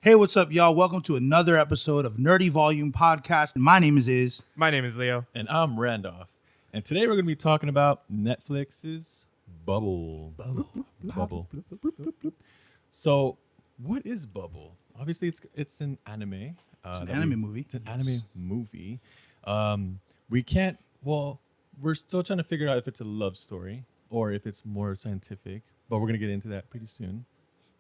Hey, what's up, y'all? Welcome to another episode of Nerdy Volume Podcast. My name is Iz. My name is Leo. And I'm Randolph. And today we're going to be talking about Netflix's Bubble. Bubble. So, what is Bubble? Obviously, it's an anime. It's an anime movie. It's an anime movie. We're still trying to figure out if it's a love story or if it's more scientific, but we're going to get into that pretty soon.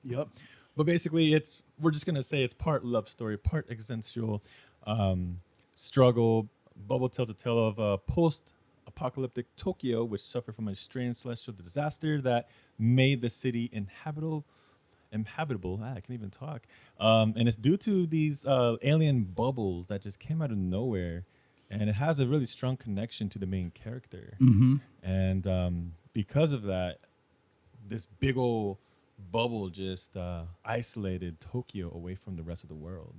Yep. But basically, we're just gonna say it's part love story, part existential struggle. Bubble tells a tale of a post-apocalyptic Tokyo, which suffered from a strange celestial disaster that made the city inhabitable. I can't even talk. And it's due to these alien bubbles that just came out of nowhere, and it has a really strong connection to the main character. Mm-hmm. And because of that, this big old bubble just isolated Tokyo away from the rest of the world.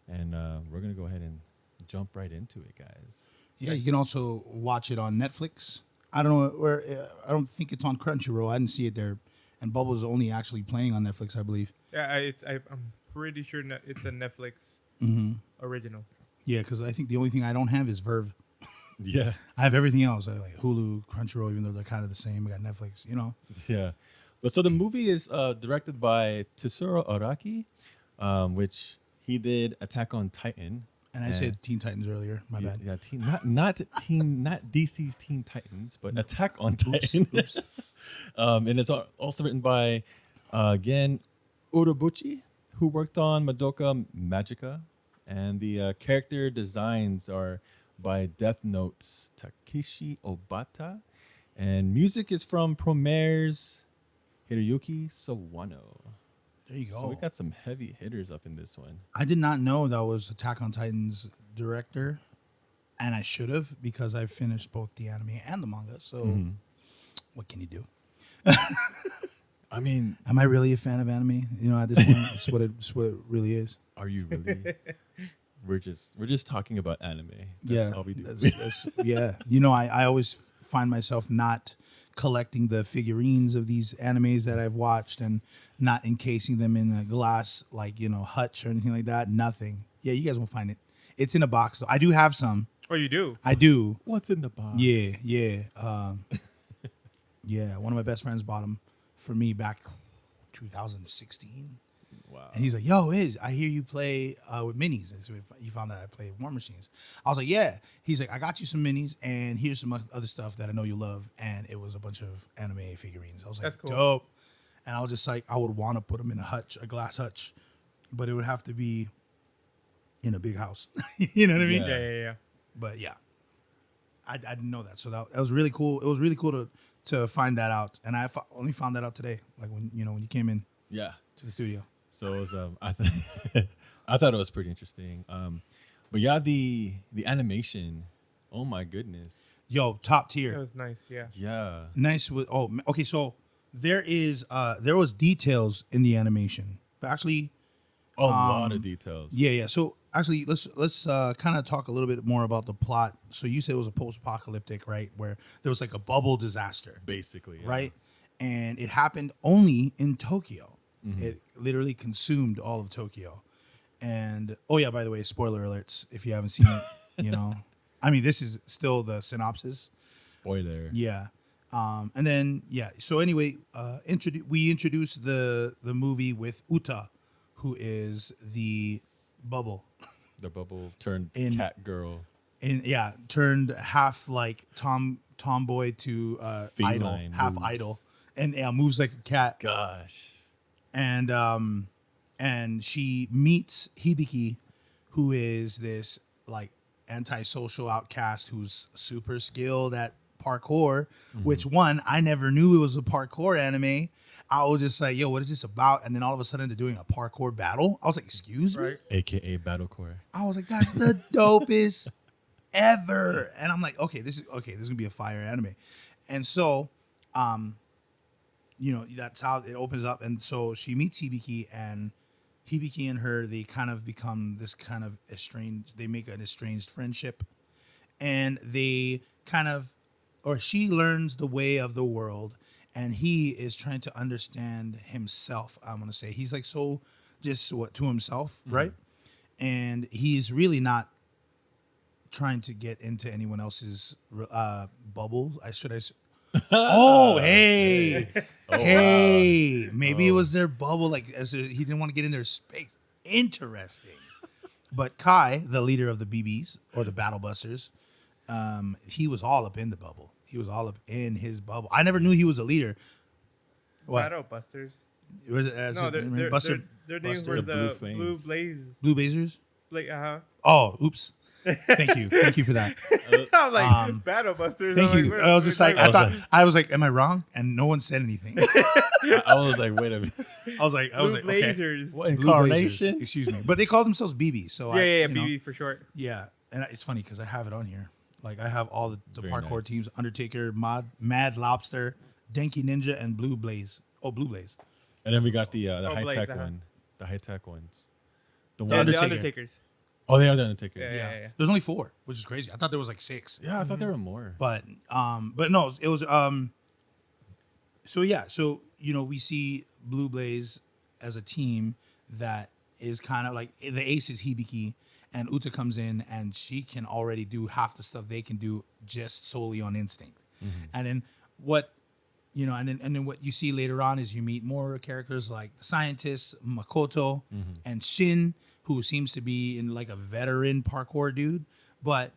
And we're going to go ahead and jump right into it, guys. Yeah, you can also watch it on Netflix. I don't know where. I don't think it's on Crunchyroll. I didn't see it there. And Bubble is only actually playing on Netflix, I believe. Yeah, I'm pretty sure it's a Netflix original. Yeah, because I think the only thing I don't have is Verve. Yeah. I have everything else. I have like Hulu, Crunchyroll, even though they're kind of the same. I got Netflix, you know. Yeah. But so the movie is directed by Tetsuro Araki, which he did Attack on Titan. And I said Teen Titans earlier. My bad. Yeah, not DC's Teen Titans, but Attack on Titan. Oops. And it's also written by again Urobuchi, who worked on Madoka Magica, and the character designs are by Death Note's Takeshi Obata, and music is from Promare Hiroyuki Sawano. There you go. So we got some heavy hitters up in this one. I did not know that was Attack on Titan's director, and I should have because I've finished both the anime and the manga. So, what can you do? I mean, am I really a fan of anime? You know, at this point, it's what it really is. are you really? we're just talking about anime. Yeah, That's all we do. Yeah. You know, I always find myself not collecting the figurines of these animes that I've watched and not encasing them in a glass, like, you know, hutch or anything like that. Nothing. Yeah, you guys won't find it. It's in a box, though. I do have some. Oh, you do? I do. What's in the box? Yeah. Yeah, one of my best friends bought them for me back 2016. Wow. And he's like, yo, I hear you play with minis. And so you found out I play War Machines. I was like, yeah. He's like, I got you some minis, and here's some other stuff that I know you love. And it was a bunch of anime figurines. I was like, That's cool. dope. And I was just like, I would want to put them in a glass hutch, but it would have to be in a big house. You know what I mean? Yeah. But yeah, I didn't know that. So that was really cool. It was really cool to find that out. And I only found that out today, like when you came in Yeah. to the studio. So it was, I thought it was pretty interesting. But yeah, the animation, oh my goodness. Yo, top That tier. was nice, yeah. Yeah. Nice with okay, so there was details in the animation. But actually, A lot of details. yeah. So actually let's kind of talk a little bit more about the plot. So you said it was a post-apocalyptic, right? Where there was like a bubble disaster, Basically. Yeah. right? And it happened only in Tokyo. It literally consumed all of Tokyo. And oh yeah, by the way, spoiler alerts if you haven't seen it, you know. I mean, this is still the synopsis. Spoiler. Yeah. And then yeah. So anyway, we introduced the movie with Uta, who is the bubble, The bubble turned In- cat girl. and yeah, turned half like tomboy to idol, Feline half moves. idol, and yeah, moves like a cat. Gosh. And she meets Hibiki, who is this like antisocial outcast who's super skilled at parkour, which I never knew it was a parkour anime. I was just like, yo, what is this about? And then all of a sudden they're doing a parkour battle. I was like, excuse me? Right. AKA Battlecore. I was like, that's the dopest ever. And I'm like, okay, this is gonna be a fire anime. And so, that's how it opens up. And so she meets Hibiki, and Hibiki and her, they kind of become this kind of they make an estranged friendship. And they kind of, or she learns the way of the world, and he is trying to understand himself. I'm going to say he's like so just to himself, right? And he's really not trying to get into anyone else's bubble. Oh, hey, hey, maybe it was their bubble. Like he didn't want to get in their space. Interesting. But Kai, the leader of the BBs or the Battle Busters, he was all up in the bubble. He was all up in his bubble. I never knew he was a leader. What? Battle Busters. Was No, their names Buster? were The Blue the Flames. Blue Blaze. Blue Blazers? Uh-huh. Oh, oops. Thank you for that. I'm like Battle Busters. Thank I'm you. Like, I was just like, talking I was like, am I wrong? And no one said anything. I was like, wait a minute. I was like, Blue okay. Blazers. What Blue Blazers, incarnation? excuse me, but they call themselves BB. So Yeah, you know, BB for short. yeah, and it's funny because I have it on here. Like I have all the Very parkour nice. teams: Undertaker, Mad Lobster, Denki Ninja, and Blue Blaze. Oh, Blue Blaze. And then we got the Oh, high Blaze, tech uh-huh. one, the high tech ones. The Yeah, one. Undertaker. the Undertakers. Oh, they are the Undertaker. Yeah, Yeah, yeah. There's only 4, which is crazy. I thought there was like 6. I thought there were more. But no, it was so yeah, so you know, we see Blue Blaze as a team that is kind of like the ace is Hibiki, and Uta comes in and she can already do half the stuff they can do just solely on instinct. And then what you know, and then what you see later on is you meet more characters like the scientist Makoto and Shin, who seems to be in like a veteran parkour dude, but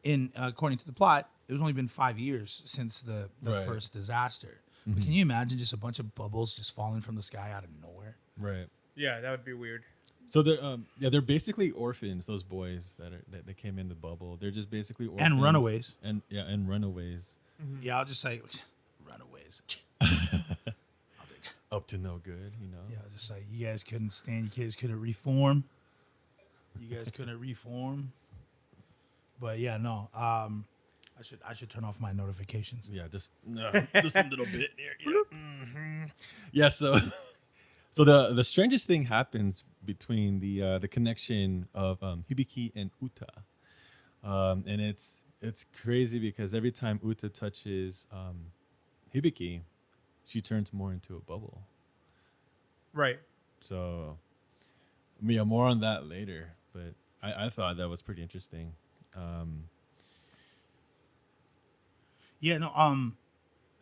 in according to the plot, it was only been 5 years since the Right. first disaster. But can you imagine just a bunch of bubbles just falling from the sky out of nowhere? Right. Yeah, that would be weird. So they're basically orphans. Those boys that they came in the bubble. They're just basically orphans And runaways. And runaways. Yeah, I'll just say runaways. Up to no good, you know. Yeah, just like you guys couldn't stand, you guys couldn't reform. You guys couldn't reform. But yeah, no. I should turn off my notifications. Yeah, just a little bit here. Yeah. Yeah. So, so the strangest thing happens between the connection of Hibiki and Uta, and it's crazy because every time Uta touches Hibiki, she turns more into a bubble. Right. So, yeah, more on that later. But I thought that was pretty interesting. Yeah, no,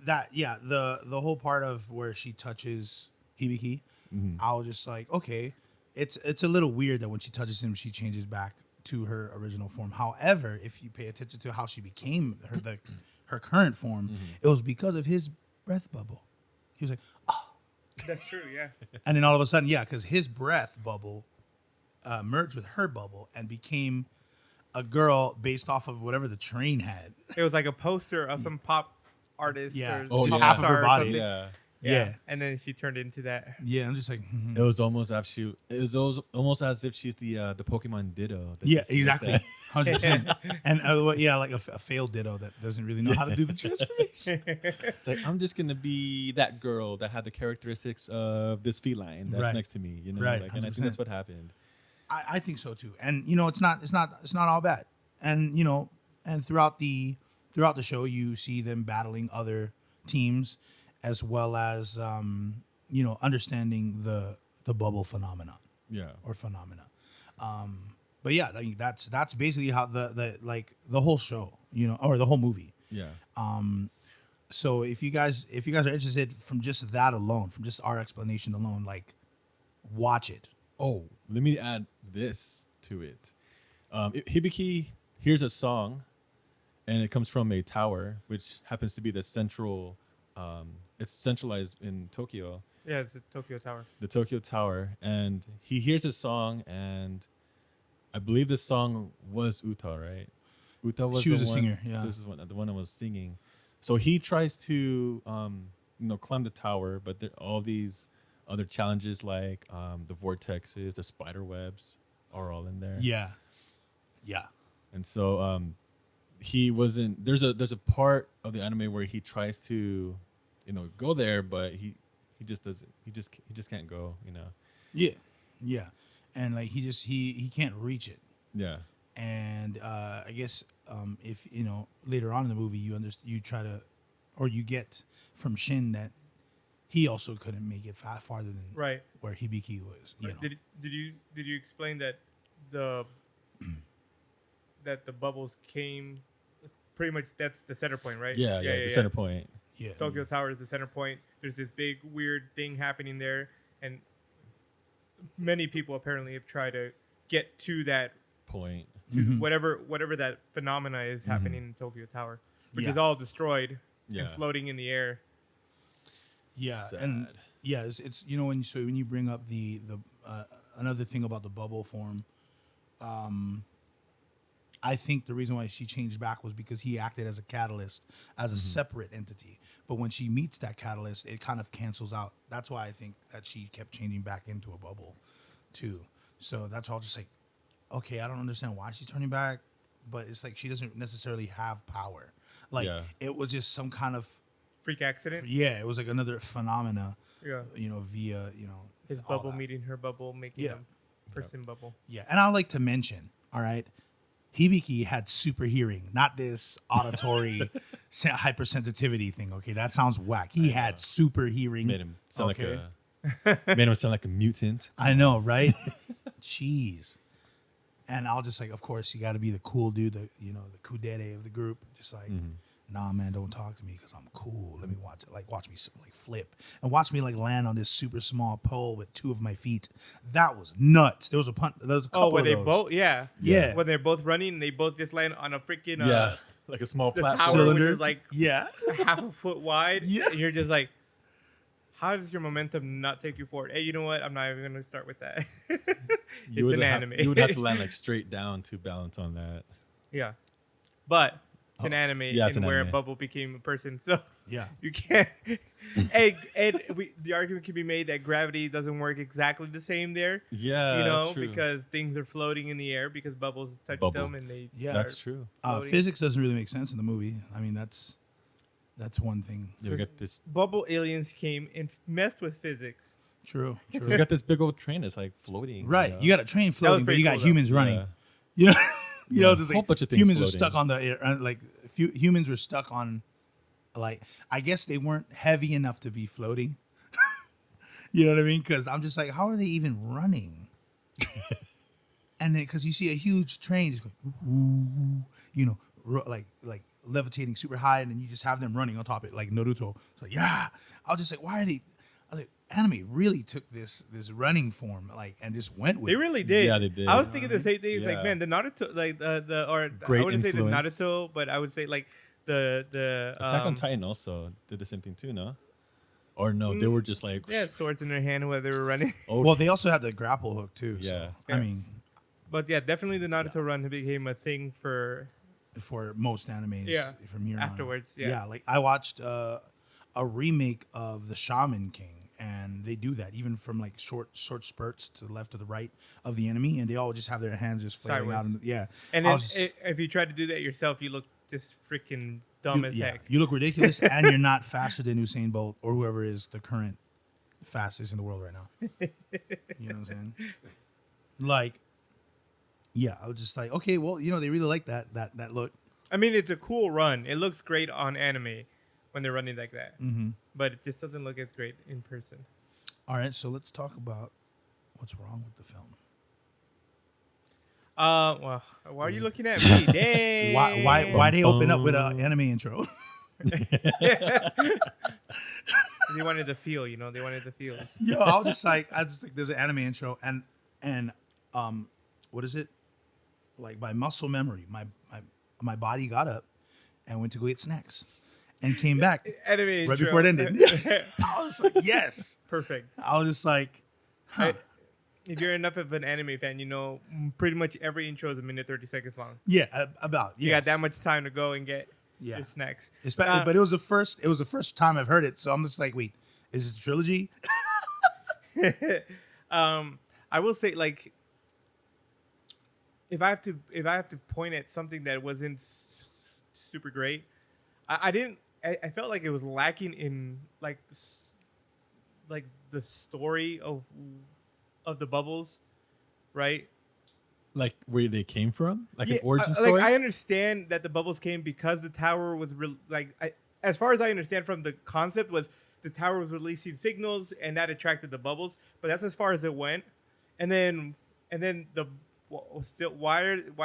the whole part of where she touches Hibiki, I was just like, okay, it's a little weird that when she touches him, she changes back to her original form. However, if you pay attention to how she became her current form, it was because of his breath bubble. He was like, That's true, yeah. and then all of a sudden, yeah, because his breath bubble merged with her bubble and became a girl based off of whatever the train had. It was like a poster of some pop artist. Yeah. or just pop half of star her or body. something. Yeah. Yeah. And then she turned into that. Yeah, I'm just like, It was almost almost as if she's the Pokemon Ditto. that yeah, just did exactly, that. 100%. And yeah, like a failed Ditto that doesn't really know how to do the transformation. It's like I'm just gonna be that girl that had the characteristics of this feline that's Right. next to me, you know. Right, Like, and I 100%. think that's what happened. I think so too. And you know, it's not all bad. And you know, and throughout the show, you see them battling other teams, as well as you know, understanding the bubble phenomenon Yeah. or phenomena. But yeah, I mean, that's basically how the whole show, you know, or the whole movie. Yeah. So if you guys are interested from just that alone, from just our explanation alone, like watch it. Oh, let me add this to it. Hibiki hears a song, and it comes from a tower, which happens to be the central. It's centralized in Tokyo, Yeah, it's the Tokyo Tower. the Tokyo Tower, and he hears a song, and I believe the song was Uta, right? Uta was She was the a one- singer, yeah. This is the one that was singing. So he tries to climb the tower, but there all these other challenges like the vortexes, the spider webs are all in there. Yeah. Yeah. And so he wasn't there's a part of the anime where he tries to go there, but he just doesn't he just can't go, Yeah. Yeah. And like he can't reach it. Yeah. And I guess if you know later on in the movie you try to, or you get from Shin that he also couldn't make it farther than Right. where Hibiki was. You know. Did you explain that the that the bubbles came pretty much that's the center point, right? Yeah, the center point. Yeah. Tokyo Tower is the center point. There's this big weird thing happening there, and many people apparently have tried to get to that Point. to Mhm. whatever that phenomena is happening in Tokyo Tower, which Yeah. is all destroyed Yeah. and floating in the air. Yeah, Sad. and yeah, it's you know when you bring up the another thing about the bubble form, I think the reason why she changed back was because he acted as a catalyst, as a separate entity. But when she meets that catalyst, it kind of cancels out. That's why I think that she kept changing back into a bubble, too. So that's all just like, okay, I don't understand why she's turning back, but it's like she doesn't necessarily have power. Like Yeah. it was just some kind of Freak accident. yeah, it was like another phenomena. Yeah. You know, via His all bubble that. meeting her bubble, making Yeah. a person bubble. Yeah, and I'd like to mention, all right, Hibiki had super hearing, not this auditory hypersensitivity thing. Okay, that sounds whack. He had super hearing. Made him sound Okay. made him sound like a mutant. I know, right? Jeez. And I'll just like, of course, you got to be the cool dude, the kudere of the group. Just like, nah, man, don't talk to me because I'm cool. Let me watch it. Like, watch me like flip and watch me like land on this super small pole with two of my feet. That was nuts. There was a couple When of they those. both, yeah, Yeah. when they're both running, and they both just land on a freaking Yeah. Like a small the platform. tower, which Cylinder. is like Yeah. half a foot wide. Yeah. And you're just like, how does your momentum not take you forward? Hey, you know what? I'm not even gonna start with that. It's would an have- anime. You would have to land like straight down to balance on that. Yeah, but it's an anime, yeah, it's and an where anime. a bubble became a person, so Yeah. you can't. The argument can be made that gravity doesn't work exactly the same there. Yeah, You know, that's true. because things are floating in the air because bubbles touch Bubble. them, and they Yeah. That's true. floating. Physics doesn't really make sense in the movie. I mean, that's one thing. Yeah, we got this. bubble aliens came and messed with physics. True. We True. got this big old train that's like floating. Right. You got a train floating, but pretty you got cool, though. humans running. Yeah. You know, you know, Yeah. it's just Whole like bunch of things humans were floating. stuck on the air. Like humans were stuck on, like I guess they weren't heavy enough to be floating. You know what I mean? Because I'm just like, how are they even running? And then because you see a huge train just going, ooh, you know, like levitating super high, and then you just have them running on top of it like Naruto. It's like, yeah. I was just like, why are they? I was like, anime really took this running form like and just went with They it. really did. Yeah, they did. I was thinking the same thing. It's Yeah. like, man, the Naruto, like I Great wouldn't say influence. the Naruto, but I would say like the Attack on Titan also did the same thing too, no? Or no, they were just like, They had swords in their hand while they were running. oh, Well, they also had the grapple hook too. Yeah. So, Yeah. I mean, But yeah, definitely the Naruto run became a thing for. for most animes, Yeah. from here on out. Afterwards, yeah. Like I watched a remake of The Shaman King, and they do that even from like short spurts to the left or the right of the enemy, and they all just have their hands just flailing out. Sideways. Yeah, And I then was just- if you try to do that yourself, you look just freaking dumb as heck. you look ridiculous, and you're not faster than Usain Bolt or whoever is the current fastest in the world right now. You know what I'm saying? Like, yeah, I was just like, okay, well, you know, they really like that look. I mean, it's a cool run. It looks great on anime when they're running like that. Mm-hmm. But it just doesn't look as great in person. All right, so let's talk about what's wrong with the film. Well, why are you looking at me? Dang. Why they open up with an anime intro? They wanted the feel, you know. They wanted the feels. Yo, I just think there's an anime intro and what is it? Like by muscle memory, my body got up and went to go get snacks and came back Anime right intro. before it ended. I was like, yes. Perfect. I was just like, huh. If you're enough of an anime fan, you know pretty much every intro is a minute 30 seconds long. Yeah, about You yes. got that much time to go and get Yeah. your snacks. But it was the first time I've heard it, so I'm just like, wait, is this a trilogy? I will say, like, if I have to point at something that wasn't super great, I felt like it was lacking in like the story of the bubbles, right? like where they came from, like an Yeah, origin story. Like I understand that the bubbles came because the tower was as far as I understand from the concept was the tower was releasing signals, and that attracted the bubbles. But that's as far as it went. And then why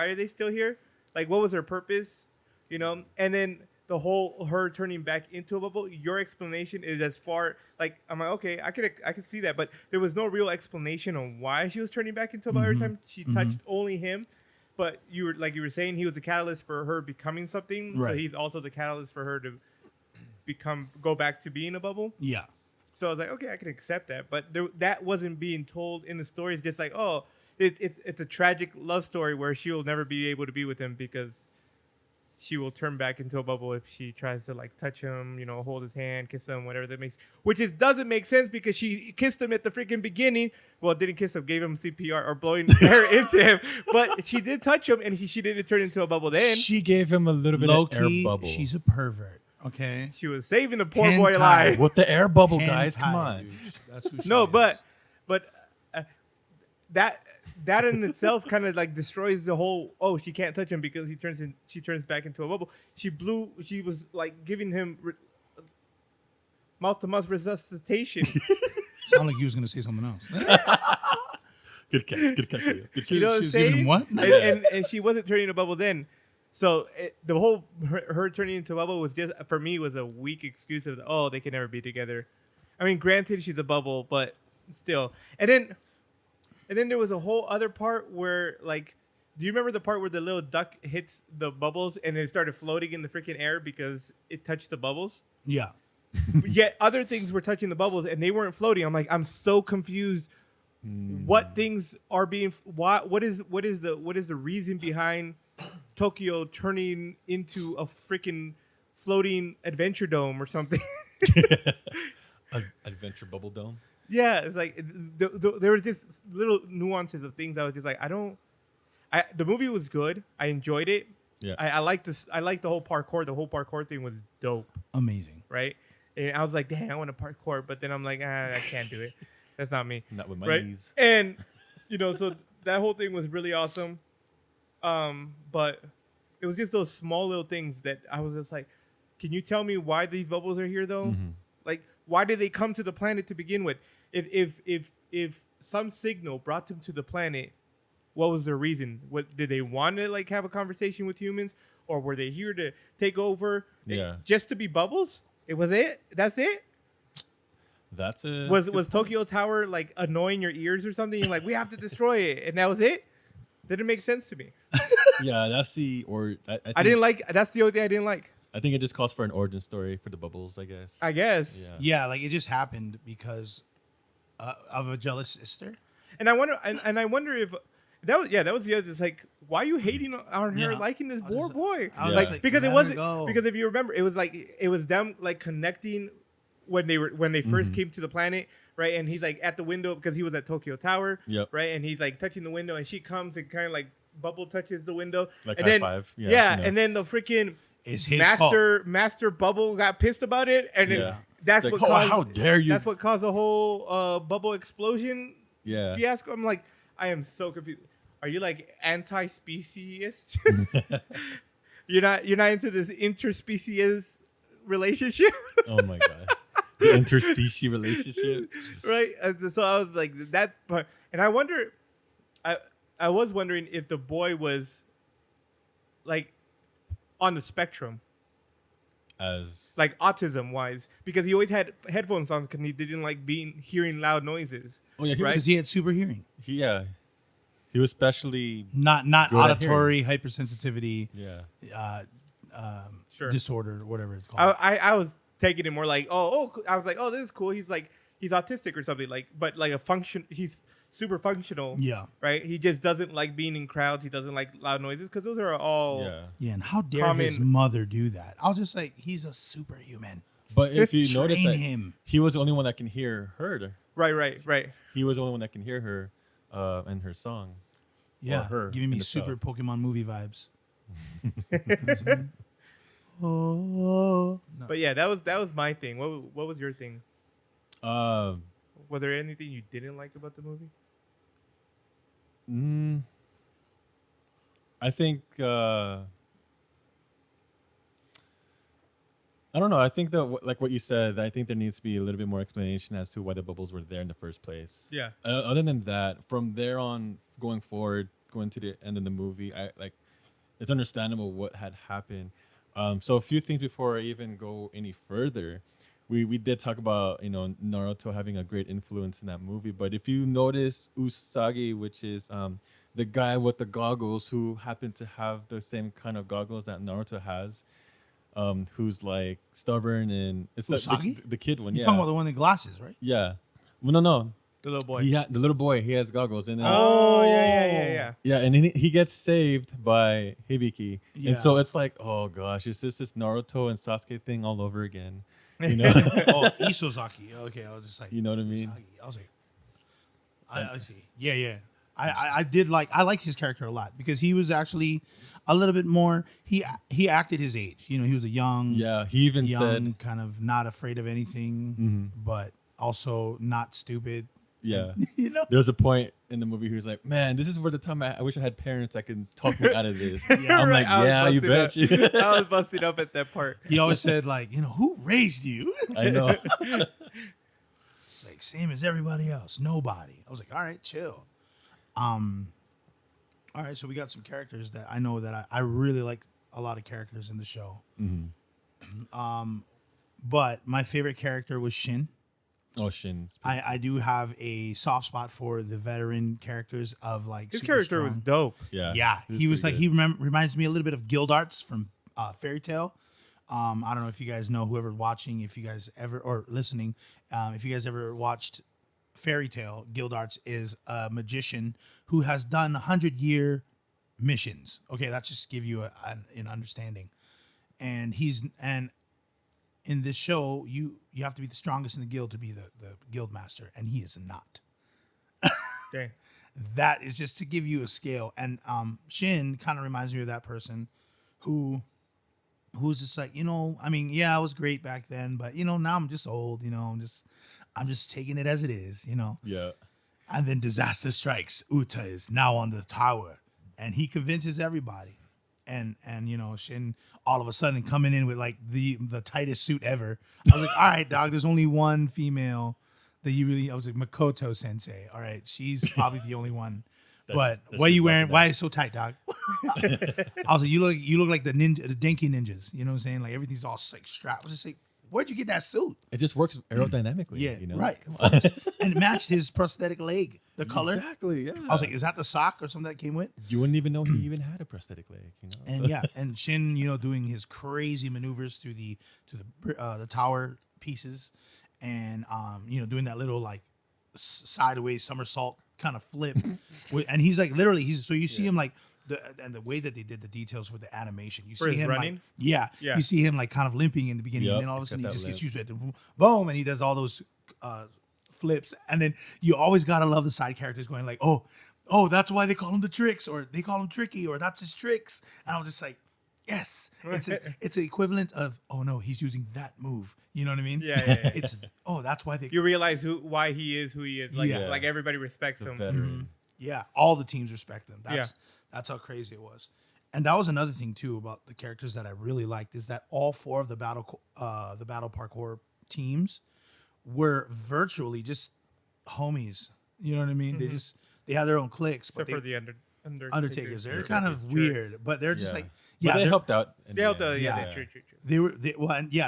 are they still here? Like, what was their purpose? You know? And then the whole her turning back into a bubble. Your explanation is as far like I'm like, okay, I could see that, but there was no real explanation on why she was turning back into a bubble every time she touched only him. But you were saying he was the catalyst for her becoming something. Right. So he's also the catalyst for her to go back to being a bubble. Yeah. So I was like, okay, I can accept that. But that wasn't being told in the story. It's just like, oh, it's a tragic love story where she will never be able to be with him because she will turn back into a bubble if she tries to like touch him, you know, hold his hand, kiss him, whatever that makes. Which doesn't make sense because she kissed him at the freaking beginning. Well, didn't kiss him, gave him CPR or blowing air into him. But she did touch him, and she didn't turn into a bubble then. She gave him a little bit Low of air key, bubble. she's a pervert. Okay. She was saving the poor boy Hentai. alive. With the air bubble, Hentai, guys. Come on. dude. That's who she No, is. but that in itself kind of like destroys the whole. Oh, she can't touch him because she turns back into a bubble. She was like giving him mouth to mouth resuscitation. Sound like you was gonna say something else. Good catch. Good catch. Leo. Good catch. You know what She I'm was giving him saying? what? And she wasn't turning a bubble then. So the whole her turning into a bubble was just for me was a weak excuse of they can never be together. I mean, granted she's a bubble, but still. And then there was a whole other part where like, do you remember the part where the little duck hits the bubbles and it started floating in the freaking air because it touched the bubbles? Yeah. Yet other things were touching the bubbles and they weren't floating. I'm like, I'm so confused. What things are being? What is the reason behind Tokyo turning into a freaking floating adventure dome or something? Adventure bubble dome. Yeah, it's like there were just little nuances of things I was just like, the movie was good. I enjoyed it. Yeah. I liked this. I liked the whole parkour. The whole parkour thing was dope, Amazing. right? And I was like, dang, I want to parkour, but then I'm like, I can't do it. That's not me. Not with my Right? knees. And so that whole thing was really awesome. But it was just those small little things that I was just like, can you tell me why these bubbles are here though? Mm-hmm. Like, why did they come to the planet to begin with? If some signal brought them to the planet, what was their reason? What did they want to like have a conversation with humans, or were they here to take over? Yeah. Just to be bubbles? It was it. That's it. That's a Was Tokyo Tower like annoying your ears or something? You're like, we have to destroy it, and that was it. Didn't make sense to me. Yeah, that's the or I think, I didn't like. That's the only thing I didn't like. I think it just calls for an origin story for the bubbles, I guess. I guess. Yeah. Yeah, like it just happened because of a jealous sister. And I wonder. And I wonder if that was. Yeah, that was the other. It's like, why are you hating on her Yeah. liking this I poor was- boy? I was Yeah. like, Because it let her wasn't. go. Because if you remember, it was them like connecting when they first came to the planet, right? And he's like at the window because he was at Tokyo Tower, Yep. right? And he's like touching the window, and she comes and kind of like bubble touches the window, Like and high then five. Yeah, yeah, you know. and then the freaking It's his fault. Master Bubble got pissed about it, and then Yeah. that's Like, what "Oh, caused. how dare you." That's what caused the whole bubble explosion Yeah. fiasco. I'm like, I am so confused. Are you like anti-speciest? you're not into this interspecies relationship, Oh my god. The interspecies relationship. right? And so I was like that part, and I wonder. I was wondering if the boy was like on the spectrum, As like autism wise, because he always had headphones on because he didn't like hearing loud noises. oh yeah, he Right? Because he had super hearing, was he was specially not Good at auditory hypersensitivity yeah. Sure. disorder, or whatever it's called. I was taking it more like I was like, oh, this is cool. He's autistic or something, like, but like he's super functional. Yeah. Right. He just doesn't like being in crowds. He doesn't like loud noises because those are all. Yeah. Yeah, and how dare his Common- mother do that? I'll just like, he's a superhuman. But if you Train notice that him. he was the only one that can hear her. Right. He was the only one that can hear her and her song. Yeah, her giving me in super itself. Pokemon movie vibes. But yeah, that was my thing. What was your thing? Uh, Was there anything you didn't like about the movie? I think I don't know. I think that like what you said, I think there needs to be a little bit more explanation as to why the bubbles were there in the first place. Yeah. Other than that, from there on going forward, going to the end of the movie, I like it's understandable what had happened. So a few things before I even go any further, we did talk about Naruto having a great influence in that movie. But if you notice Usagi, which is the guy with the goggles who happened to have the same kind of goggles that Naruto has, who's like stubborn and it's the Usagi? the kid one. You're Yeah, talking about the one in glasses, right? yeah. Well, no. The little boy. The little boy. He has goggles, and then Oh, yeah. yeah, and then he gets saved by Hibiki, Yeah. and so it's like, oh gosh, it's just this Naruto and Sasuke thing all over again. You know, Oh, Isozaki. Okay, I was just like, you know what I mean? Usagi. I was like, I see. Yeah. I like his character a lot because he was actually a little bit more. He acted his age. You know, he was a young, Yeah, he even said, kind of not afraid of anything, but also not stupid. yeah. You know. There's a point in the movie he was like, man, this is where the time I wish I had parents that could talk me out of this. Yeah, I'm like, I was yeah, you busting bet you. I was busted up at that part. He always said like, who raised you? I know. It's like same as everybody else. Nobody. I was like, all right, chill. All right, so we got some characters that I know that I really like a lot of characters in the show. But my favorite character was Shin. Oh, Shin. I do have a soft spot for the veteran characters of like His super character was strong. dope. Yeah. Yeah, he was like pretty good. reminds me a little bit of Gildarts from Fairy Tale. I don't know if you guys know, whoever watching, if you guys ever or listening, if you guys ever watched Fairy Tale, Gildarts is a magician who has done 100-year missions. Okay, that's just give you an understanding. And in this show, you have to be the strongest in the guild to be the guild master, and he is not. Dang. That is just to give you a scale. And Shin kind of reminds me of that person who's just like, I mean, yeah, I was great back then, but now I'm just old, I'm just taking it as it is, Yeah. And then disaster strikes. Uta is now on the tower, and he convinces everybody. And Shin all of a sudden coming in with like the tightest suit ever. I was like, all right, dog, there's only one female that I was like, Makoto Sensei. All right, she's probably the only one. But that's what are you just wearing? like Why is it so tight, dog? I was like, you look like the Denki ninjas. You know what I'm saying? Like everything's all like strapped. I was just like, where'd you get that suit? It just works aerodynamically. Yeah, you know? right. Of course. And it matched his prosthetic leg, the color. Exactly. Yeah. I was like, is that the sock or something that came with? you wouldn't even know he even had a prosthetic leg. And yeah, and Shin, doing his crazy maneuvers through the tower pieces, and doing that little like sideways somersault kind of flip, and he's like literally so you see him like the way that they did the details for the animation, you For see his him running? like yeah, Yeah. you see him like kind of limping in the beginning, Yep, and then all of a he's sudden he got just that gets limp. used to it, boom, and he does all those flips, and then you always gotta love the side characters going like, oh, that's why they call him the tricks, or they call him tricky, or that's his tricks, and I was just like, yes, it's the equivalent of, oh no, he's using that move, you know what I mean? Yeah. It's that's why they You realize why he is who he is. Like, Yeah. like everybody respects The him. veteran. yeah, all the teams respect them. That's how crazy it was. And that was another thing too about the characters that I really liked, is that all four of the battle parkour teams were virtually just homies. You know what I mean? They had their own cliques, but Except for they, the Undertakers, they're Sure. kind of weird, but they're just like, But yeah, they helped out. in They the helped end. Yeah. True.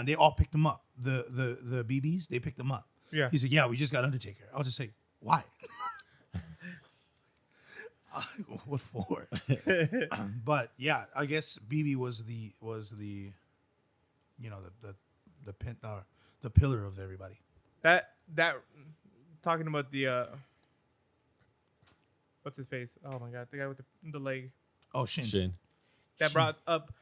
they all picked them up. The BBs, they picked them up. Yeah. He said, yeah, we just got Undertaker. I was just like, why? What for? But yeah, I guess BB was the the pin the pillar of everybody. That talking about the what's his face? Oh my god, the guy with the leg. Oh, Shin. Shin. That brought up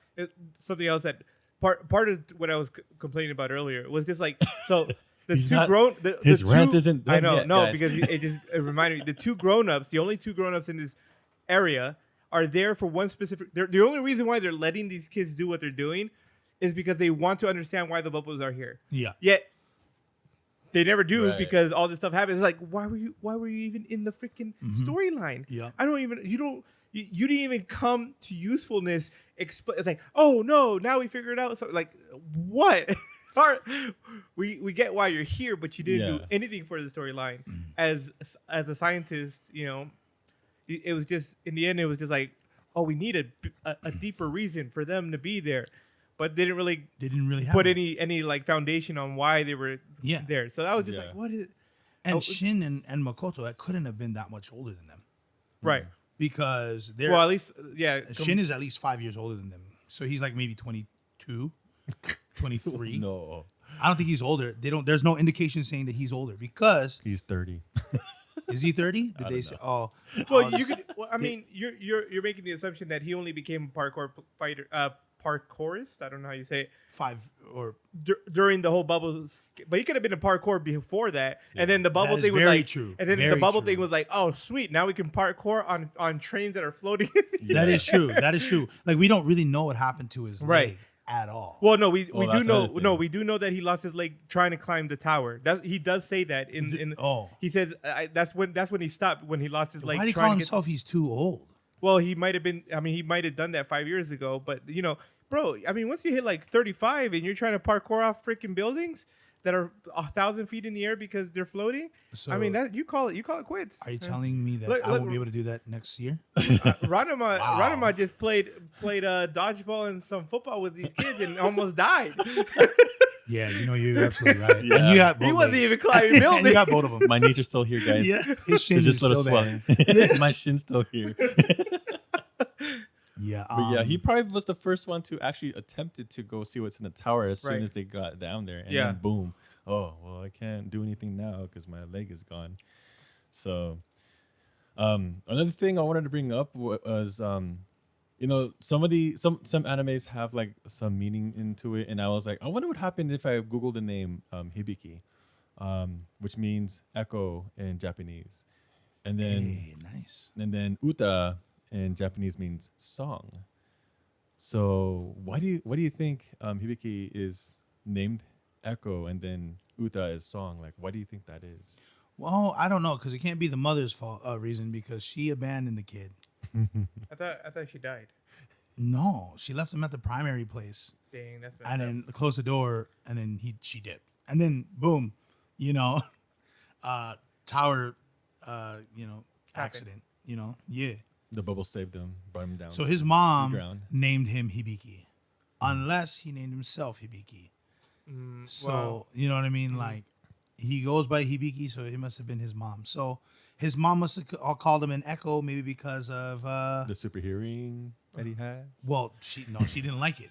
something else that part of what I was complaining about earlier was just like, so the He's two not- grown his the rant two, isn't I done know yet, no guys. because it reminded me, the two grown-ups, the only two grown-ups in this area are there for one specific, the only reason why they're letting these kids do what they're doing is because they want to understand why the bubbles are here. Yeah. Yet they never do, Right. because all this stuff happens. It's like, why were you even in the freaking storyline? Yeah. You didn't even come to usefulness. It's like, oh no, now we figured it out. So like, what? part, we get why you're here, but you didn't do Yeah. anything for the storyline. As a scientist, it was just in the end, it was just like, oh, we need a deeper reason for them to be there, but they didn't really have put it. any like foundation on why they were Yeah. there. So that was just Yeah. like, what is And Oh, Shin and Makoto, that couldn't have been that much older than them right? because they're Well, at least Shin is at least 5 years older than them. So he's like maybe 22, 23. No, I don't think he's older. There's no indication saying that he's older because he's 30. is he 30? Did I they don't say Well, oh, you could. Well, I mean, you're making the assumption that he only became a fighter, parkourist. I don't know how you say it. 5 or During the whole bubbles, but he could have been a parkour before that, and then the bubble That is thing was very like, true. and then the Very bubble true. thing was like, oh sweet, now we can parkour on trains that are floating. that is true. That is true. Like we don't really know what happened to his Right. leg at all. Well, no, we Oh, do that's know another thing. no, we do know that he lost his leg trying to climb the tower. That he does say that in Oh. he says that's when he stopped when he lost his leg. Why did he trying call to get- himself he's too old? Well, he might have been. I mean, he might have done that 5 years ago. But bro, I mean, once you hit like 35 and you're trying to parkour off freaking buildings that are 1,000 feet in the air because they're floating, I mean, So- that you call it quits. Are you telling me that Look- I look- won't be able to do that next year? Ranma Wow. Ranma just played dodgeball and some football with these kids and almost died. Yeah, you're absolutely right. Yeah. And you got both He wasn't legs. even climbing And buildings. you got both of them. My knees are still here, guys. Yeah, his They're shin is just little still there. swelling. My shin's still here. Yeah, But yeah, he probably was the first one to actually attempted to go see what's in the tower as soon Right. as they got down there, and Yeah. then boom, oh well, I can't do anything now because my leg is gone. So, another thing I wanted to bring up was, some animes have like some meaning into it, and I was like, I wonder what happened if I Googled the name Hibiki, which means echo in Japanese, and then. Hey, nice. And then uta in Japanese means song. So what do you think Hibiki is named Echo and then uta is song? Like, why do you think that is? Well, I don't know because it can't be the mother's fault reason because she abandoned the kid. I thought she died. No, she left him at the primary place Dang, that's messed and up. then closed the door and then she dipped and then boom, tower, accident. Yeah. The bubble saved him, brought him down. So his to mom the ground. named him Hibiki, unless he named himself Hibiki. So wow. you know what I mean? Like he goes by Hibiki, so it must have been his mom. So his mom must have called him an Echo, maybe because of The super hearing that he has. well, she didn't like it.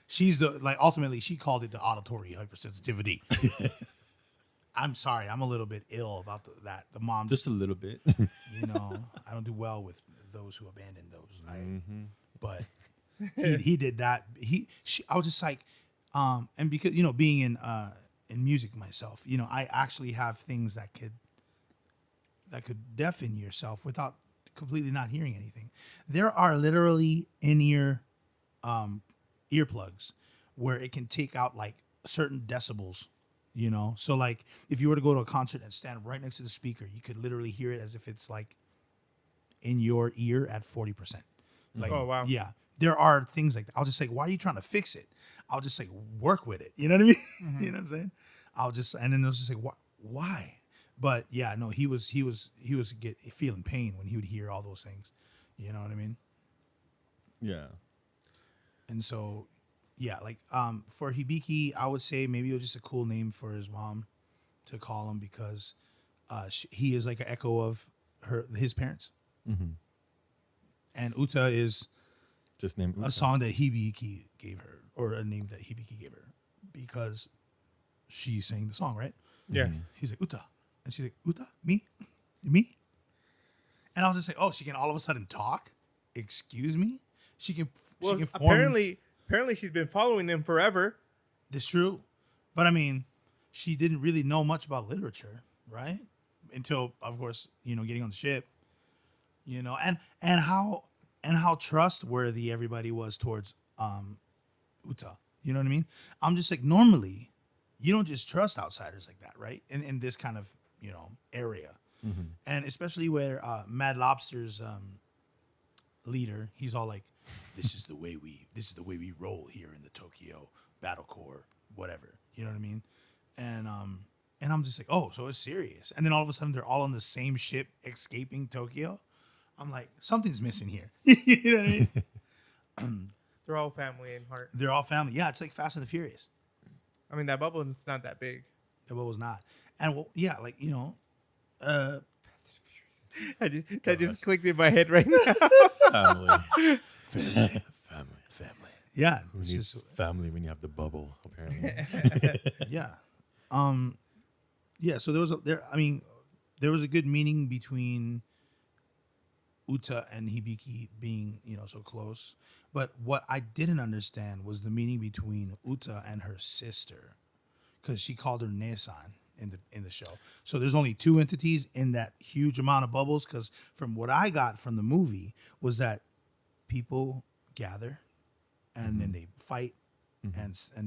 She's ultimately she called it the auditory hypersensitivity. I'm sorry, I'm a little bit ill about that. The mom Just a little bit. I don't do well with those who abandon those. But he did that. I was just like, and because being in music myself, I actually have things that could deafen yourself without completely not hearing anything. There are literally in-ear earplugs where it can take out like certain decibels. So like if you were to go to a concert and stand right next to the speaker, you could literally hear it as if it's like in your ear at 40%. Like, Oh, wow. Yeah, there are things like that. I'll just say, why are you trying to fix it? I'll just say, work with it. You know what I mean? You know what I'm saying? And then they'll just say, why? But yeah, no, he was feeling pain when he would hear all those things. You know what I mean? Yeah. And so, yeah, like for Hibiki, I would say maybe it was just a cool name for his mom to call him because he is like an echo of his parents. And Uta is Just name a song that Hibiki gave her, or a name that Hibiki gave her, because she sang the song, right? Yeah. He's like, Uta. And she's like, Uta? Me? And I was just like, oh, she can all of a sudden talk? Excuse me? She can Well, form. apparently she's been following them forever. That's true. But I mean, she didn't really know much about literature, right? Until, of course, getting on the ship. And how trustworthy everybody was towards Uta. You know what I mean? I'm just like, normally, you don't just trust outsiders like that, right? In this kind of, area. And especially where Mad Lobster's leader, he's all like, this is the way we roll here in the Tokyo Battle Corps whatever. You know what I mean? And I'm just like, oh, so it's serious. And then all of a sudden they're all on the same ship escaping Tokyo. I'm like, something's missing here. You know what I mean? They're all family in heart. They're all family. Yeah, it's like Fast and the Furious. I mean, that bubble is not that big. The was not. And well, yeah, like, you know, That just clicked in my head right now. Family. family. Family. Yeah. Who It's needs just, family when you have the bubble, apparently? yeah. Yeah, so there was a good meaning between Uta and Hibiki being, you know, so close. But what I didn't understand was the meaning between Uta and her sister, because she called her Nesan in the show. So there's only two entities in that huge amount of bubbles. Because from what I got from the movie was that people gather, and then they fight, and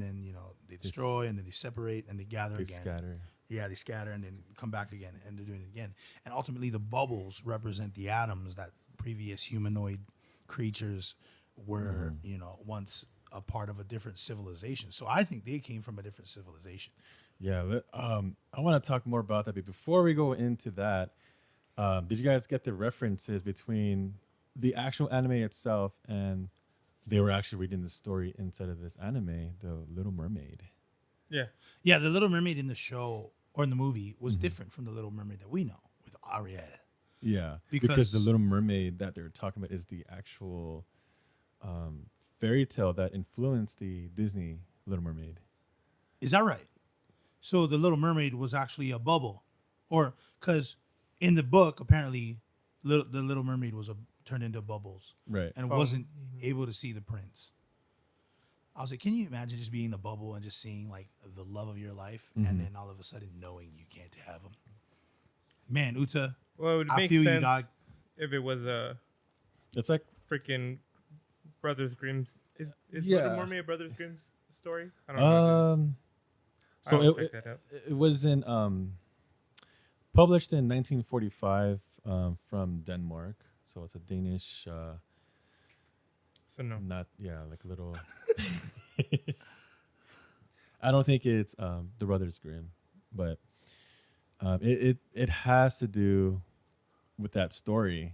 then, you know, they destroy, and then they separate, and they gather They again. scatter. Yeah, they scatter and then come back again, and they're doing it again. And ultimately, the bubbles represent the atoms that previous humanoid creatures were, you know, once a part of a different civilization. So I think they came from a different civilization. Yeah, I want to talk more about that. But before we go into that, did you guys get the references between the actual anime itself and they were actually reading the story inside of this anime, The Little Mermaid? Yeah. Yeah, the Little Mermaid in the show or in the movie was different from the Little Mermaid that we know with Ariel. Yeah, Because- because the Little Mermaid that they're talking about is the actual fairy tale that influenced the Disney Little Mermaid. Is that right? So the Little Mermaid was actually a bubble, or because in the book apparently, the Little Mermaid was turned into bubbles, Right. and wasn't able to see the prince. I was like, can you imagine just being in a bubble and just seeing like the love of your life, and then all of a sudden knowing you can't have him? Man, Uta, Well, it would I make feel you, sense dog. if it was a It's like freaking Brothers Grimm's. Is Yeah. Little Mermaid a Brothers Grimm's story? I don't know. so I'll it, check that out. it was in published in 1945 from Denmark. So it's a Danish So no. not like a little I don't think it's the Brothers Grimm, but it has to do with that story.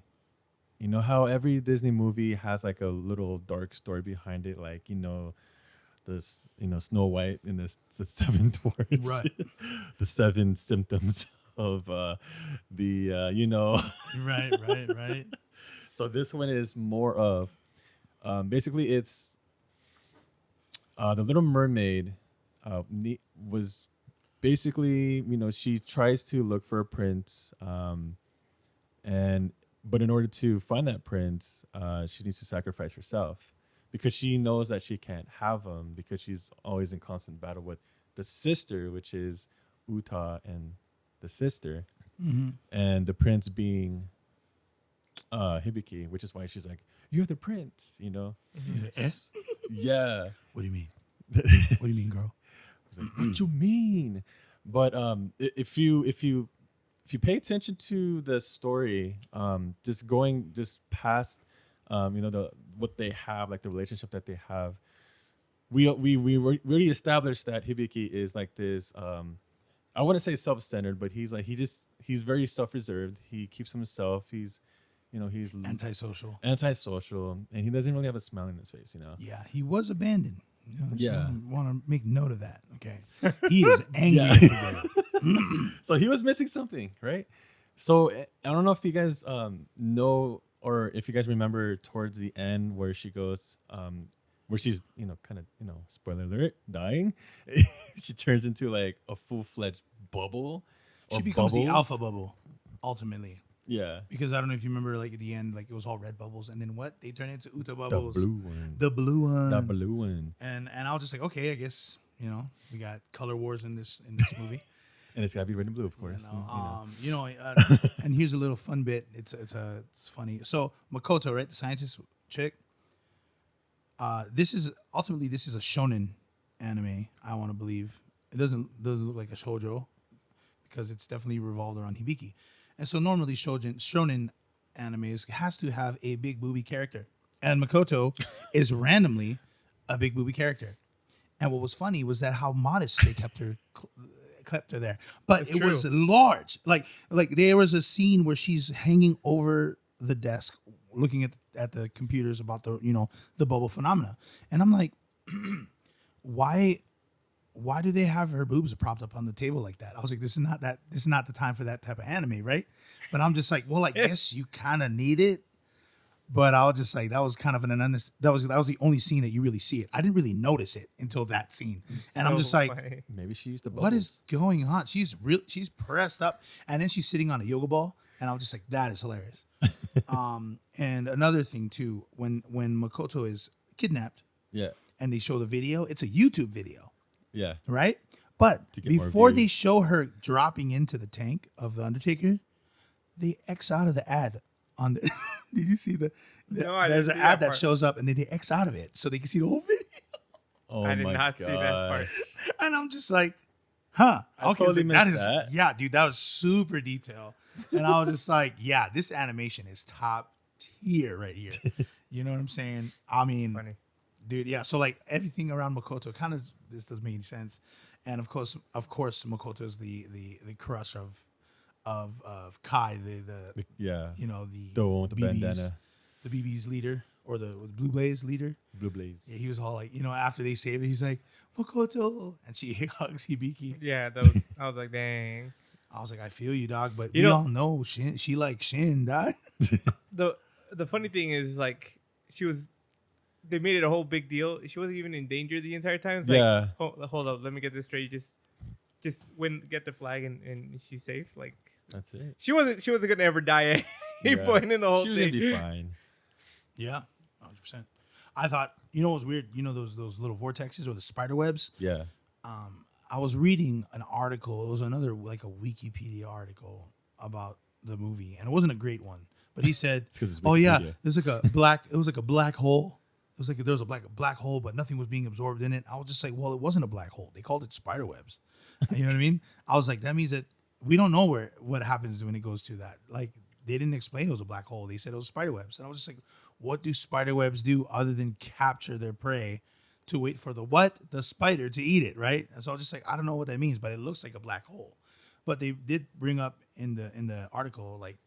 You know how every Disney movie has like a little dark story behind it, like, you know, this, you know, Snow White and the seven dwarfs, Right. the seven symptoms of you know. right. So this one is more of basically it's the Little Mermaid was basically, you know, she tries to look for a prince, but in order to find that prince, she needs to sacrifice herself because she knows that she can't have him because she's always in constant battle with the sister, which is Uta and the sister, and the prince being Hibiki, which is why she's like, "You're the prince," you know? Eh? Yeah. What do you mean? What do you mean, girl? I was like, what you mean? But if you pay attention to the story, just past, you know, what they have, like the relationship that they have, we already established that Hibiki is like this. I wouldn't say self-centered, but he's very self-reserved. He keeps himself. He's Antisocial. antisocial, and he doesn't really have a smile in his face, you know. Yeah, he was abandoned. You know, Yeah. want to make note of that. Okay, he is angry. Yeah. at the world. So he was missing something, right? So I don't know if you guys know, or if you guys remember towards the end where she goes, where she's, you know, kind of, you know, spoiler alert, dying. She turns into like a full-fledged bubble. She or becomes the bubbles. alpha bubble, ultimately. Yeah. Because I don't know if you remember, like at the end, like it was all red bubbles, and then what? They turn into Uta The bubbles. blue one. The blue one. The blue one. And I was just like, okay, I guess, you know, we got color wars in this movie. And it's got to be red and blue, of course. You know, and here's a little fun bit. It's funny. So Makoto, right, the scientist chick. This is a shonen anime. I want to believe it doesn't look like a shoujo because it's definitely revolved around Hibiki. And so normally shonen animes has to have a big booby character, and Makoto is randomly a big booby character. And what was funny was that how modest they kept her there. But That's it was true. large. Like there was a scene where she's hanging over the desk looking at the computers about the bubble phenomena. And I'm like, why do they have her boobs propped up on the table like that? I was like, this is not the time for that type of anime, right? But I'm just like, well, I guess you kind of need it. But I was just like, that was kind of that was the only scene that you really see it. I didn't really notice it until that scene. And I'm So just like, funny. Maybe she used the bubbles. what is going on? She's pressed up, and then she's sitting on a yoga ball, and I was just like, that is hilarious. And another thing too, when Makoto is kidnapped Yeah. and they show the video, it's a YouTube video, Yeah. right? But To get more before they views. show her dropping into the tank of the Undertaker, they X out of the ad on the. Did you see the? No, I there's didn't an see that ad that part. shows up, and then they X out of it so they can see the whole video. Oh I did my not see that part. gosh. And I'm just like, huh? I Okay, totally that missed is that. yeah, dude, that was super detailed. And I was just like, yeah, this animation is top tier right here. You know what I'm saying? I mean, Funny. dude, yeah. So like everything around Makoto kind of this doesn't make any sense. And of course, Makoto is the crush of Kai, the Yeah. you know The one with the BB's bandana. the BB's leader or the Blue Blaze leader. Blue Blaze. Yeah, he was all like, after they save it, he's like, Makoto. And she hugs Hibiki. Yeah, I was like, dang. I was like, I feel you, dog. But You we know- all know she likes Shin, dog. The funny thing is, like, they made it a whole big deal. She wasn't even in danger the entire time. It's like, Yeah. hold up, let me get this straight. Just get the flag and she's safe. Like, That's it. she wasn't gonna ever die at any Yeah. point in the whole She was thing. gonna be fine. Yeah, 100%. I thought, what was weird? Those little vortexes or the spider webs? Yeah. I was reading an article. It was another, like a Wikipedia article about the movie. And it wasn't a great one. But he said, It's 'cause it's oh, yeah, Wikipedia. there's like it was like a black hole. It was like there was a black hole, but nothing was being absorbed in it. I was just like, well, it wasn't a black hole. They called it spider webs. You know what I mean? I was like, that means that we don't know what happens when it goes to that. Like, they didn't explain it was a black hole. They said it was spider webs. And I was just like, what do spider webs do other than capture their prey to wait for the spider to eat it, right? And so I was just like, I don't know what that means, but it looks like a black hole. But they did bring up in the article, like,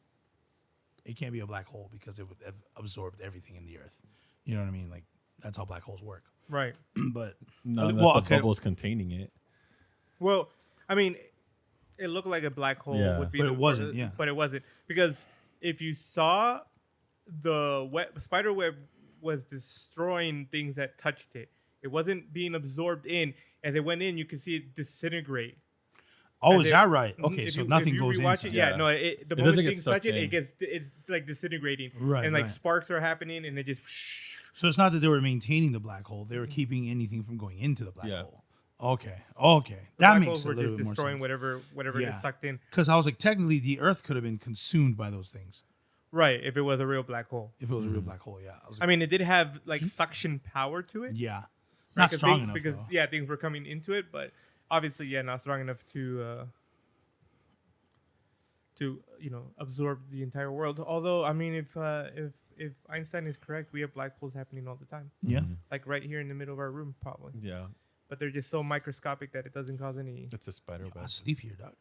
it can't be a black hole because it would have absorbed everything in the earth. You know what I mean? Like, that's how black holes work. Right. But No, well, that's the okay. bubbles containing it. Well, I mean, it looked like a black hole Yeah. would be, But it wasn't, yeah. But it wasn't, because if you saw the spider web was destroying things that touched it. It wasn't being absorbed in. As it went in, you could see it disintegrate. oh, As is it- that right? Okay, if so you- nothing if you goes rewatch into it, it. yeah, Yeah. no, the It moment doesn't get things touch sucked it, in. it's like disintegrating, Right, and like right. sparks are happening, and it just. So it's not that they were maintaining the black hole; they were keeping anything from going into the black Yeah. hole. Okay, that Black makes holes a were little just bit more destroying sense. whatever Yeah. gets sucked in. Because I was like, technically, the Earth could have been consumed by those things Right, if it was a real black hole. if it was a real black hole. Yeah, I was I like, mean, it did have like suction power to it. yeah, right? not 'Cause strong things- enough because though. yeah, things were coming into it, but obviously, yeah, not strong enough to absorb the entire world. Although, I mean, if Einstein is correct, we have black holes happening all the time, Yeah, like right here in the middle of our room, probably. Yeah. But they're just so microscopic that it doesn't cause any. It's a spider I web. sleep here, dog.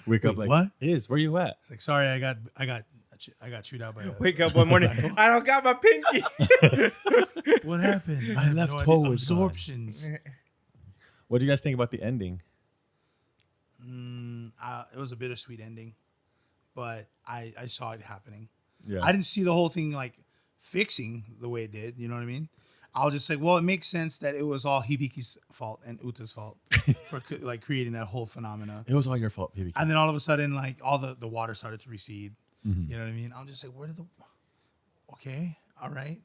Wake up Wait, like, what? Is where you at? It's like, sorry, I got chewed out by a. Wake up one morning, I don't got my pinky. What happened? I My have left idea. toe was gone. absorptions. What do you guys think about the ending? It was a bittersweet ending, but I saw it happening. Yeah. I didn't see the whole thing like fixing the way it did. You know what I mean? I was just like, well, it makes sense that it was all Hibiki's fault and Uta's fault for like creating that whole phenomena. It was all your fault, baby. And then all of a sudden, like all the water started to recede. Mm-hmm. You know what I mean? I'm just like, where did the? Okay, all right.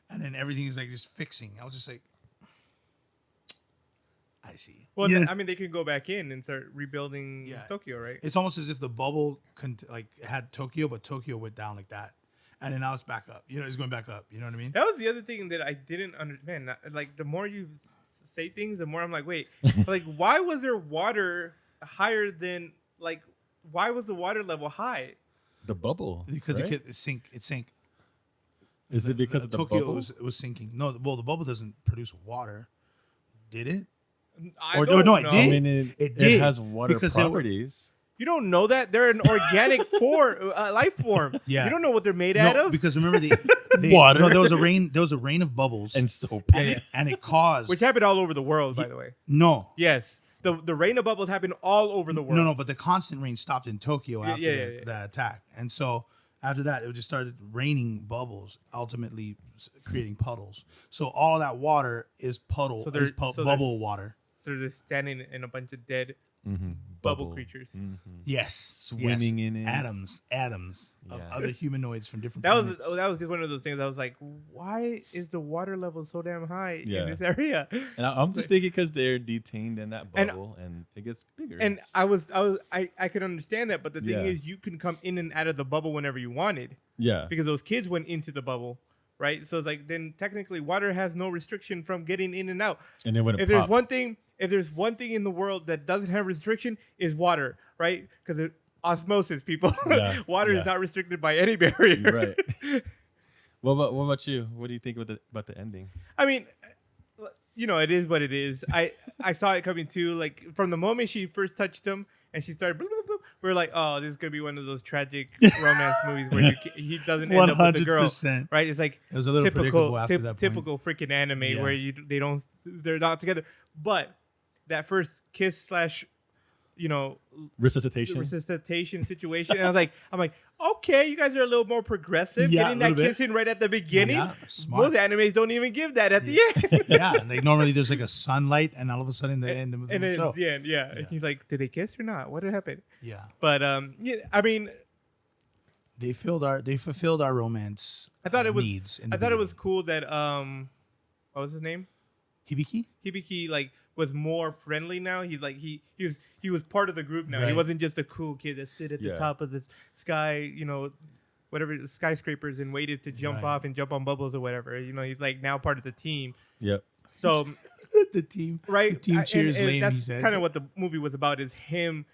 And then everything is like just fixing. I was just like, I see. Well, Yeah. I mean, they can go back in and start rebuilding Yeah. Tokyo, right? It's almost as if the bubble had Tokyo, but Tokyo went down like that, and then now it's back up. You know, it's going back up. You know what I mean? That was the other thing that I didn't understand. Like, the more you say things, the more I'm like, wait, like, why was there water higher than, like, why was the water level high? The bubble. Because right? it sank. Is it because of the Tokyo bubble? was sinking? No, well, the bubble doesn't produce water, did it? I Or don't no, it know. did. I mean, It it did, has water because they were- properties. You don't know that they're an organic life form. Yeah. You don't know what they're made out No, of. because remember they Water. No, there was a rain of bubbles, And soap. and it caused Which happened all over the world, by the way. no. Yes, the rain of bubbles happened all over the world. No, but the constant rain stopped in Tokyo after yeah. the attack, and so after that, it just started raining bubbles, ultimately creating puddles. So all that water is So is they're- so bubble they're- water. So they're just standing in a bunch of dead Mm-hmm. bubble creatures. Yes, Swimming in it. atoms of Yeah. other humanoids from different That planets. was just one of those things. I was like, why is the water level so damn high Yeah. in this area? And I'm just thinking because they're detained in that And- bubble and it gets bigger. And I could understand that, but the thing Yeah. is, you can come in and out of the bubble whenever you wanted yeah. because those kids went into the bubble, right? So it's like then technically water has no restriction from getting in and out. And then when it If there's popped, one thing in the world that doesn't have restriction is water, right? Because osmosis, people. Yeah, Water yeah. is not restricted by any barrier. right. what about you? What do you think about the ending? I mean, it is what it is. I saw it coming too. Like from the moment she first touched him and she started, bloop, bloop, bloop, we were like, oh, this is gonna be one of those tragic romance movies where he doesn't end up with the girl, 100%. right? It's like It was a little predictable after that point. typical freaking anime Yeah. where they're not together. But that first kiss / Resuscitation. situation. And I'm like, okay, you guys are a little more progressive, Yeah, getting a that little bit. kiss in right at the beginning. Yeah, smart. Most animes don't even give that at the end. Yeah, like normally there's like a sunlight, and all of a sudden the end of the And then show. at the end, yeah. And he's like, did they kiss or not? What happened? Yeah, But yeah, I mean, they fulfilled our romance. I thought it was needs. In I the thought it was beginning. cool that what was his name? Hibiki. Hibiki like was more friendly now. He's like he was part of the group now. He Right. wasn't just a cool kid that stood at the Yeah. top of the sky, whatever the skyscrapers and waited to jump Right. off and jump on bubbles or whatever. He's like now part of the team. Yep. So The team. right, The team cheers lame. That's He said. kind of what the movie was about, is him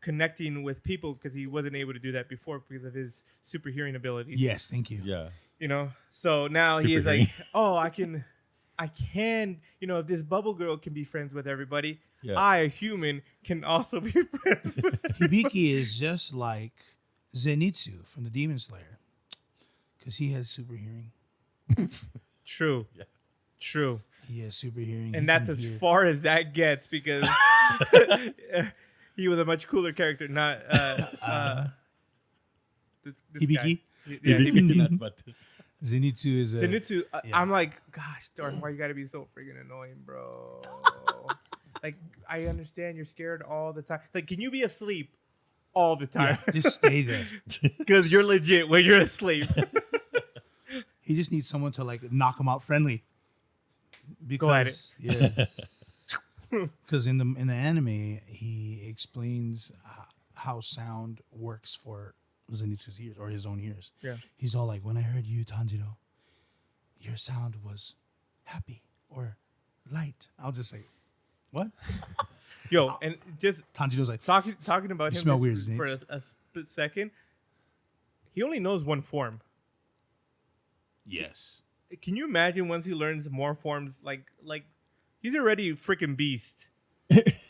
connecting with people because he wasn't able to do that before because of his super hearing abilities. Yes, thank you. Yeah. So now he is Super like, hearing. oh, I can, if this bubble girl can be friends with everybody, Yeah. I, a human, can also be friends with Hibiki is just like Zenitsu from the Demon Slayer, because he has super hearing. True. Yeah. True. He has super hearing, And that's as far as that gets because he was a much cooler character, not this guy. Hibiki? Yeah, Hibiki. Not about this. Zenitsu is a Zenitsu, yeah. I'm like, gosh, darn, why you gotta be so freaking annoying, bro? Like, I understand you're scared all the time. Like, can you be asleep all the Yeah, time? just stay there. Because you're legit when you're asleep. He just needs someone to like knock him out friendly. Go at it. Because, yeah. Because in the anime, he explains how sound works for Zenitsu's ears or his own ears. Yeah. He's all like, when I heard you, Tanjiro, your sound was happy or light. I'll just say, what? Yo, and just Tanjiro's like, talking about You him smell just weird, for Zinks. a split second, he only knows one form. yes. Can you imagine once he learns more forms? Like he's already a freaking beast.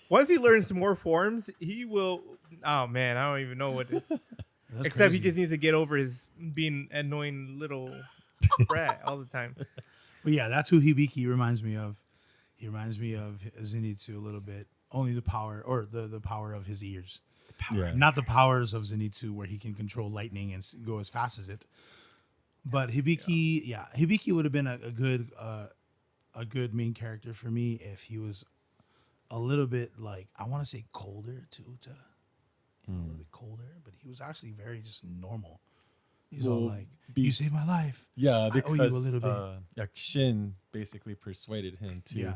Once he learns more forms, he will. Oh man, I don't even know what. That's Except crazy. he just needs to get over his being annoying little brat all the time. But yeah, that's who Hibiki reminds me of. He reminds me of Zenitsu a little bit. Only the power, or the power of his ears. Yeah. Not the powers of Zenitsu where he can control lightning and go as fast as it. But Hibiki, Hibiki would have been a good main character for me if he was a little bit like, I want to say colder to Uta. A little bit colder, but he was actually very just normal. He's all Well, like, be- "You saved my life." Yeah, I owe because you a little bit. like Shin basically persuaded him to. Yeah.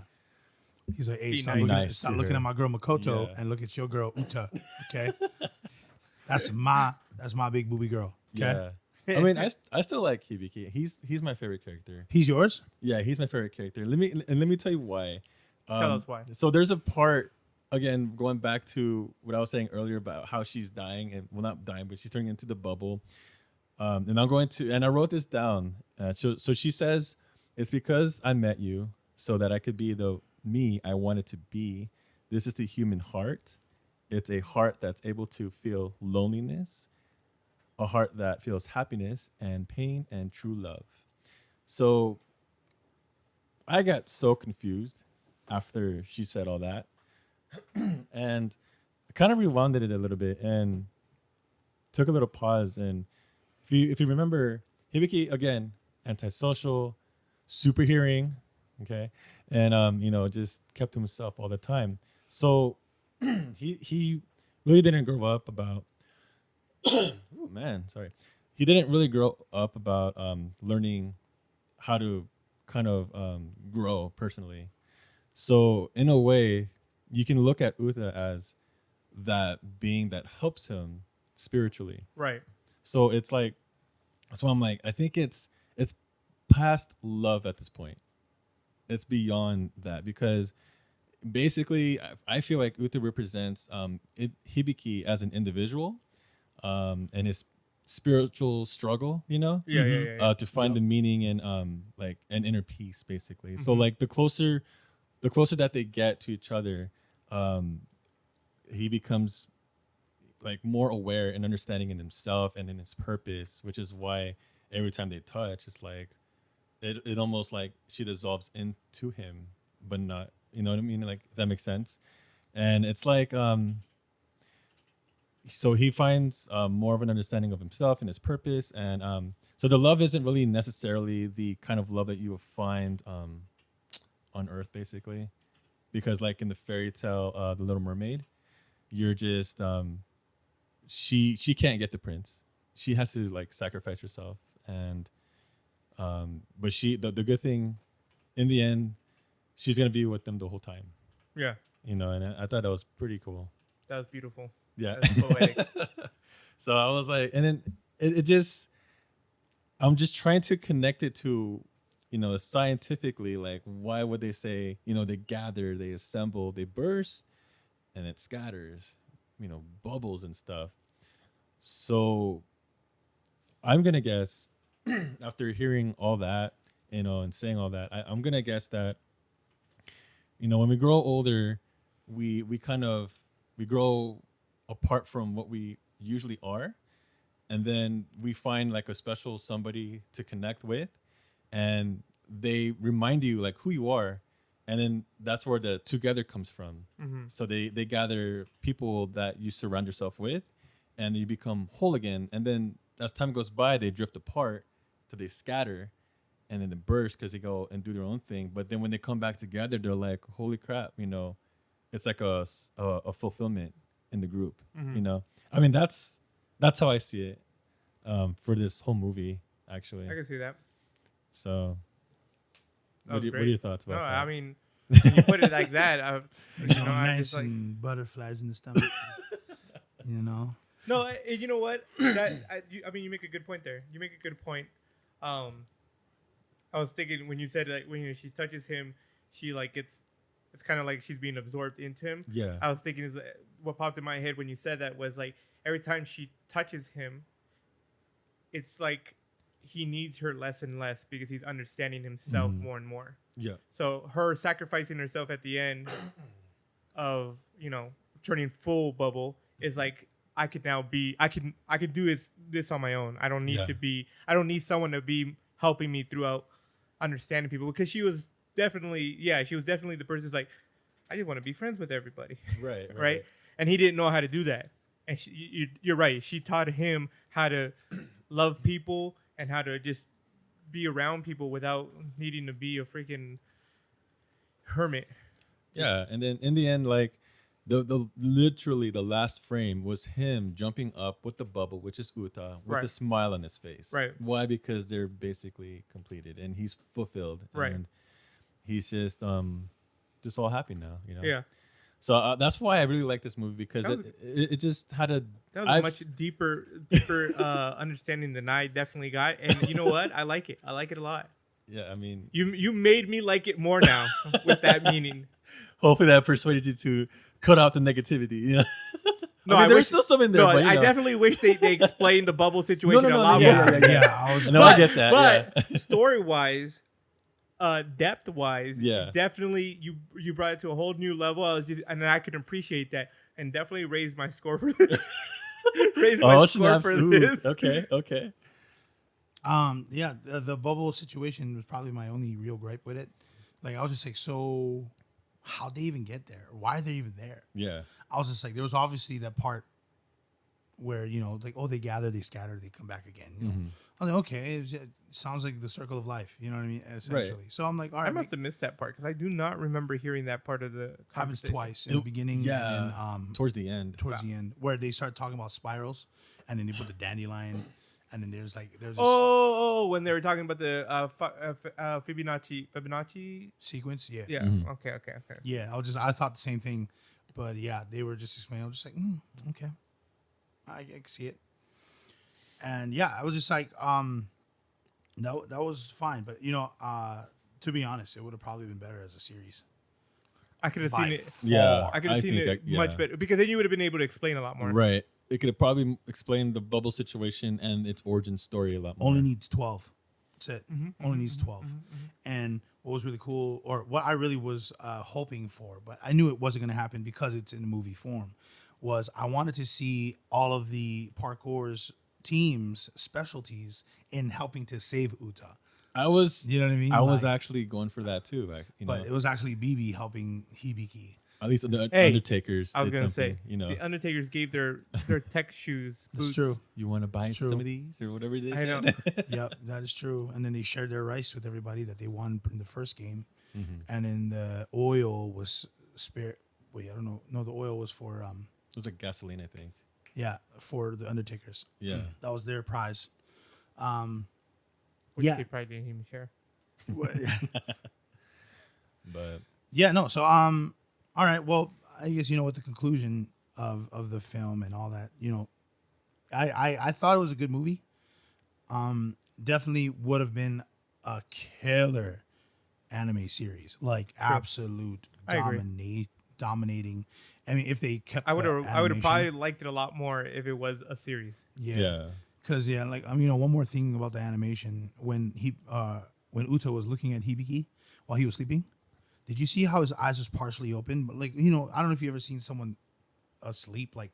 He's like, "Hey, Be stop nice. looking, Nice at, stop to looking her. at my girl Makoto Yeah. and look at your girl Uta." Okay, that's my big booby girl. Okay, Yeah. I mean, I still like Hibiki. He's my favorite character. he's yours. Yeah, he's my favorite character. Let me tell you why. Tell us why. So there's a part, again, going back to what I was saying earlier about how she's dying, and well, not dying, but she's turning into the bubble. And I wrote this down. So she says, it's because I met you so that I could be the me I wanted to be. This is the human heart. It's a heart that's able to feel loneliness, a heart that feels happiness and pain and true love. So I got so confused after she said all that. And I kind of rewinded it a little bit and took a little pause. And if you remember, Hibiki, again, antisocial, super hearing, okay, and just kept to himself all the time. So he really didn't grow up about. Oh man, sorry. He didn't really grow up about learning how to kind of grow personally. So in a way, you can look at Uther as that being that helps him spiritually. Right. So it's like, so I'm like, I think it's past love at this point. It's beyond that because basically, I feel like Uther represents Hibiki as an individual, and his spiritual struggle. To find the meaning in like an inner peace, basically. So like the closer that they get to each other, he becomes like more aware and understanding in himself and in his purpose, which is why every time they touch, it's like it almost like she dissolves into him, but not, you know what I mean? Like, if that makes sense. And it's like, so he finds more of an understanding of himself and his purpose. And so the love isn't really necessarily the kind of love that you will find on Earth, basically. Because like in the fairy tale, The Little Mermaid, you're just, she can't get the prince. She has to like sacrifice herself. And, but the good thing in the end, she's going to be with them the whole time. Yeah. And I thought that was pretty cool. That was beautiful. Yeah. That's poetic. So I was like, and then it just, I'm just trying to connect it to, scientifically, like, why would they say, they gather, they assemble, they burst, and it scatters, bubbles and stuff. So I'm going to guess, after hearing all that, and saying all that, I'm going to guess that, when we grow older, we grow apart from what we usually are. And then we find like a special somebody to connect with, and they remind you like who you are. And then that's where the together comes from. Mm-hmm. So they gather people that you surround yourself with, and you become whole again. And then as time goes by, they drift apart, so they scatter, and then they burst because they go and do their own thing. But then when they come back together, they're like, holy crap, it's like a fulfillment in the group. Mm-hmm. I mean, that's how I see it for this whole movie, actually. I can see that. So what are your thoughts about that? I mean, when you put it like that, nice and butterflies in the stomach. No, you know what? You make a good point there. You make a good point. I was thinking when you said like when she touches him, she like it's kind of like she's being absorbed into him. Yeah. I was thinking what popped in my head when you said that was like every time she touches him, it's like he needs her less and less because he's understanding himself more and more. Yeah. So her sacrificing herself at the end of turning full bubble is like I could do this on my own. I don't need I don't need someone to be helping me throughout understanding people, because she was definitely the person who's like, I just want to be friends with everybody. Right. And he didn't know how to do that. And you're right. She taught him how to love people and how to just be around people without needing to be a freaking hermit. Yeah. And then in the end, like the literally the last frame was him jumping up with the bubble, which is Uta, with a smile on his face. Right. Why? Because they're basically completed and he's fulfilled. Right. And he's just all happy now, Yeah. So that's why I really like this movie, because it just had a much deeper understanding than I definitely got, and you know what? I like it. I like it a lot. Yeah, I mean, you made me like it more now with that meaning. Hopefully that persuaded you to cut off the negativity. No, I mean, I there's wish- still some in there, No, but I definitely wish they explained the bubble situation no, a lot Yeah, more. I was. No, I get that. But yeah. story wise, depth wise, Yeah. definitely you brought it to a whole new level. And I could appreciate that, and definitely raise my score for raise my Oh, score snaps. for Ooh, this. okay. Yeah, the bubble situation was probably my only real gripe with it. Like I was just like, so how'd they even get there? Why are they even there? Yeah. I was just like, there was obviously that part where, you know, like, oh, they gather, they scatter, they come back again. You know? I was like, okay, it sounds like the circle of life. You know what I mean? Essentially. So I'm like, all I right, must have missed that part because I do not remember hearing that part of the happens conversation. twice in the beginning Yeah. and then Towards the end. towards the end, where they start talking about spirals, and then they put the dandelion, and then there's this When they were talking about the Fibonacci. sequence. Yeah. Yeah. Mhm. Okay. Yeah, I thought the same thing, but yeah, they were just explaining. I was just like, okay, I can see it, and yeah, I was just like, that was fine, but you know, to be honest, it would have probably been better as a series. I could have By seen it. far. Yeah. I could have seen it much better because then you would have been able to explain a lot more. Right. It could have probably explained the bubble situation and its origin story a lot more. Only needs 12. That's it. Mm-hmm, Only needs 12. And what was really cool, or what I really was hoping for, but I knew it wasn't going to happen because it's in the movie form, was I wanted to see all of the parkour's teams' specialties in helping to save Uta. I was You know what I mean? I was Like, actually going for that too. but it was actually BB helping Hibiki. At least the Hey, Undertakers I was did gonna something. say the Undertakers gave their tech shoes. That's boots. true. You want to buy It's true. some of these or whatever it is. I know. Yep, that is true. And then they shared their rice with everybody that they won in the first game. And then the oil was spirit. Wait, I don't know. No, the oil was for It was like gasoline, I think. yeah, for the Undertakers. Yeah. That was their prize. Which Yeah. they probably didn't even share. But Yeah, no. So all right. Well, I guess you know what the conclusion of the film and all that. You know, I thought it was a good movie. Definitely would have been a killer anime series, like absolute I agree. dominating. I mean, if they kept, I would have. the I would have animation- probably liked it a lot more if it was a series. yeah. Because like you know, one more thing about the animation when Uta was looking at Hibiki while he was sleeping, did you see how his eyes was partially open? But like you know, I don't know if you ever seen someone asleep like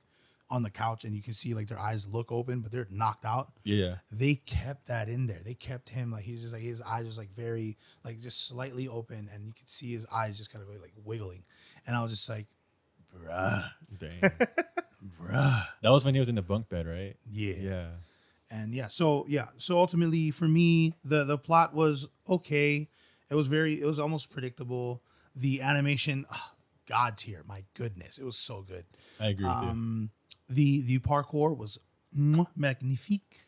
on the couch and you can see like their eyes look open, but they're knocked out. Yeah. They kept that in there. They kept him like he's just like his eyes was like very like just slightly open, and you could see his eyes just kind of like wiggling. And I was just like, bruh, Dang. bruh, That was when he was in the bunk bed, right? yeah. Yeah. And so ultimately for me, the plot was okay. It was almost predictable. The animation, God tier, my goodness, it was so good. I agree with you. The parkour was magnifique,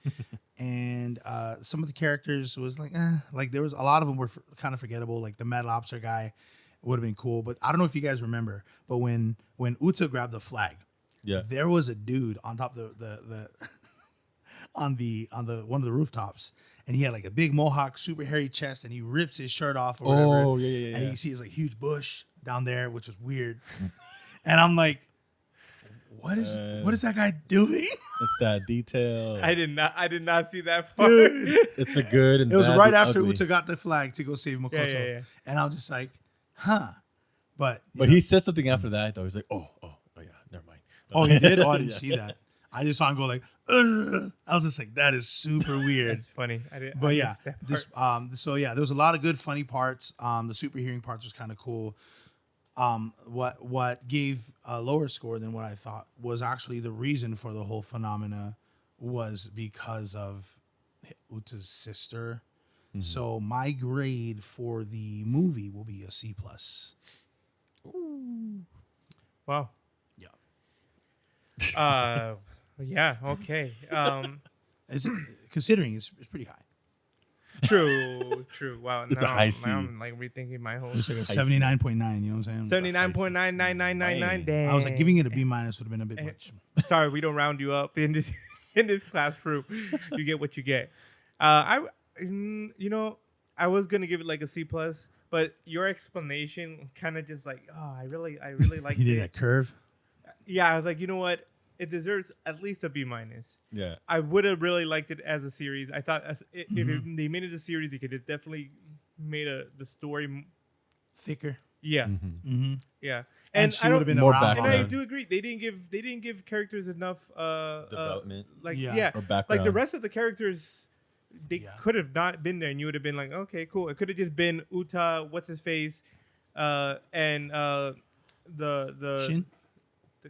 and some of the characters was like there was a lot of them were kind of forgettable. Like the Mad Lobster guy would have been cool, but I don't know if you guys remember, but when Uta grabbed the flag, Yeah. there was a dude on top of the on the one of the rooftops, and he had like a big mohawk, super hairy chest, and he rips his shirt off or whatever. Oh, yeah. And you can see his like huge bush down there, which was weird. And I'm like, what is that guy doing? It's that detail. I did not see that part. Dude. It's the good and It was bad, right the after ugly. Uta got the flag to go save Makoto. Yeah. And I was just like, huh. But But he said something after that, though. He's like, oh, yeah, never mind. oh, he did? Oh, I didn't Yeah. see that. I just saw him go like, ugh. I was just like, that is super weird. That's funny. I didn't. But I yeah, missed that this part. so yeah, there was a lot of good funny parts. The super hearing parts was kind of cool. What gave a lower score than what I thought was actually the reason for the whole phenomena was because of Uta's sister. So my grade for the movie will be a C+. Wow. Yeah, Yeah. Okay. it's considering it's pretty high. True. Wow. It's a now high I'm- C. Now I'm like rethinking my whole. It's like a 79.9. You know what I'm saying? 79.99999. Damn. I was like giving it a B- would have been a bit much. Sorry, we don't round you up in this classroom. You get what you get. I was gonna give it like a C plus, but your explanation kind of just like, oh, I really like He did it. that curve. Yeah, I was like, you know what? it deserves at least a B minus. Yeah. I would have really liked it as a series. I thought if Mm-hmm. they made it a series, they could have definitely made the story. Thicker. Yeah, Mm-hmm. yeah. And she I would don't- have been More around. And I background. do agree. They didn't give characters enough Development. like Yeah. yeah, Or like the background. rest of the characters. They Yeah. could have not been there, and you would have been like, okay, cool. It could have just been Uta, what's his face, and the Shin.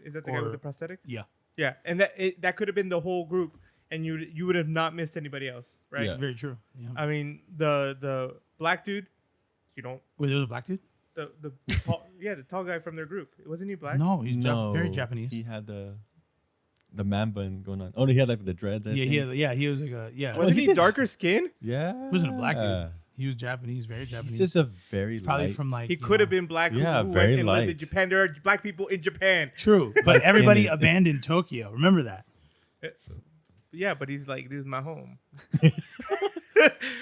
is that the guy with Or- the prosthetic? Yeah. Yeah, and that could have been the whole group, and you would have not missed anybody else, right? Yeah. Very true. Yeah. I mean, the black dude, you don't Wait, there was a black dude? the tall, the tall guy from their group, wasn't he black? No, he's No, very Japanese. He had the man bun going on. Oh, he had like the dreads. I Yeah, think. he was like a yeah. Wasn't he he did- darker skin? Yeah. He wasn't a black dude. He was Japanese, very He's Japanese. just a very Probably light. from like He you could have know. been black. Yeah, who very went and lived in light. Japan. There are black people in Japan. True, but everybody skinny. abandoned Tokyo. Remember that? Yeah, but he's like, this is my home.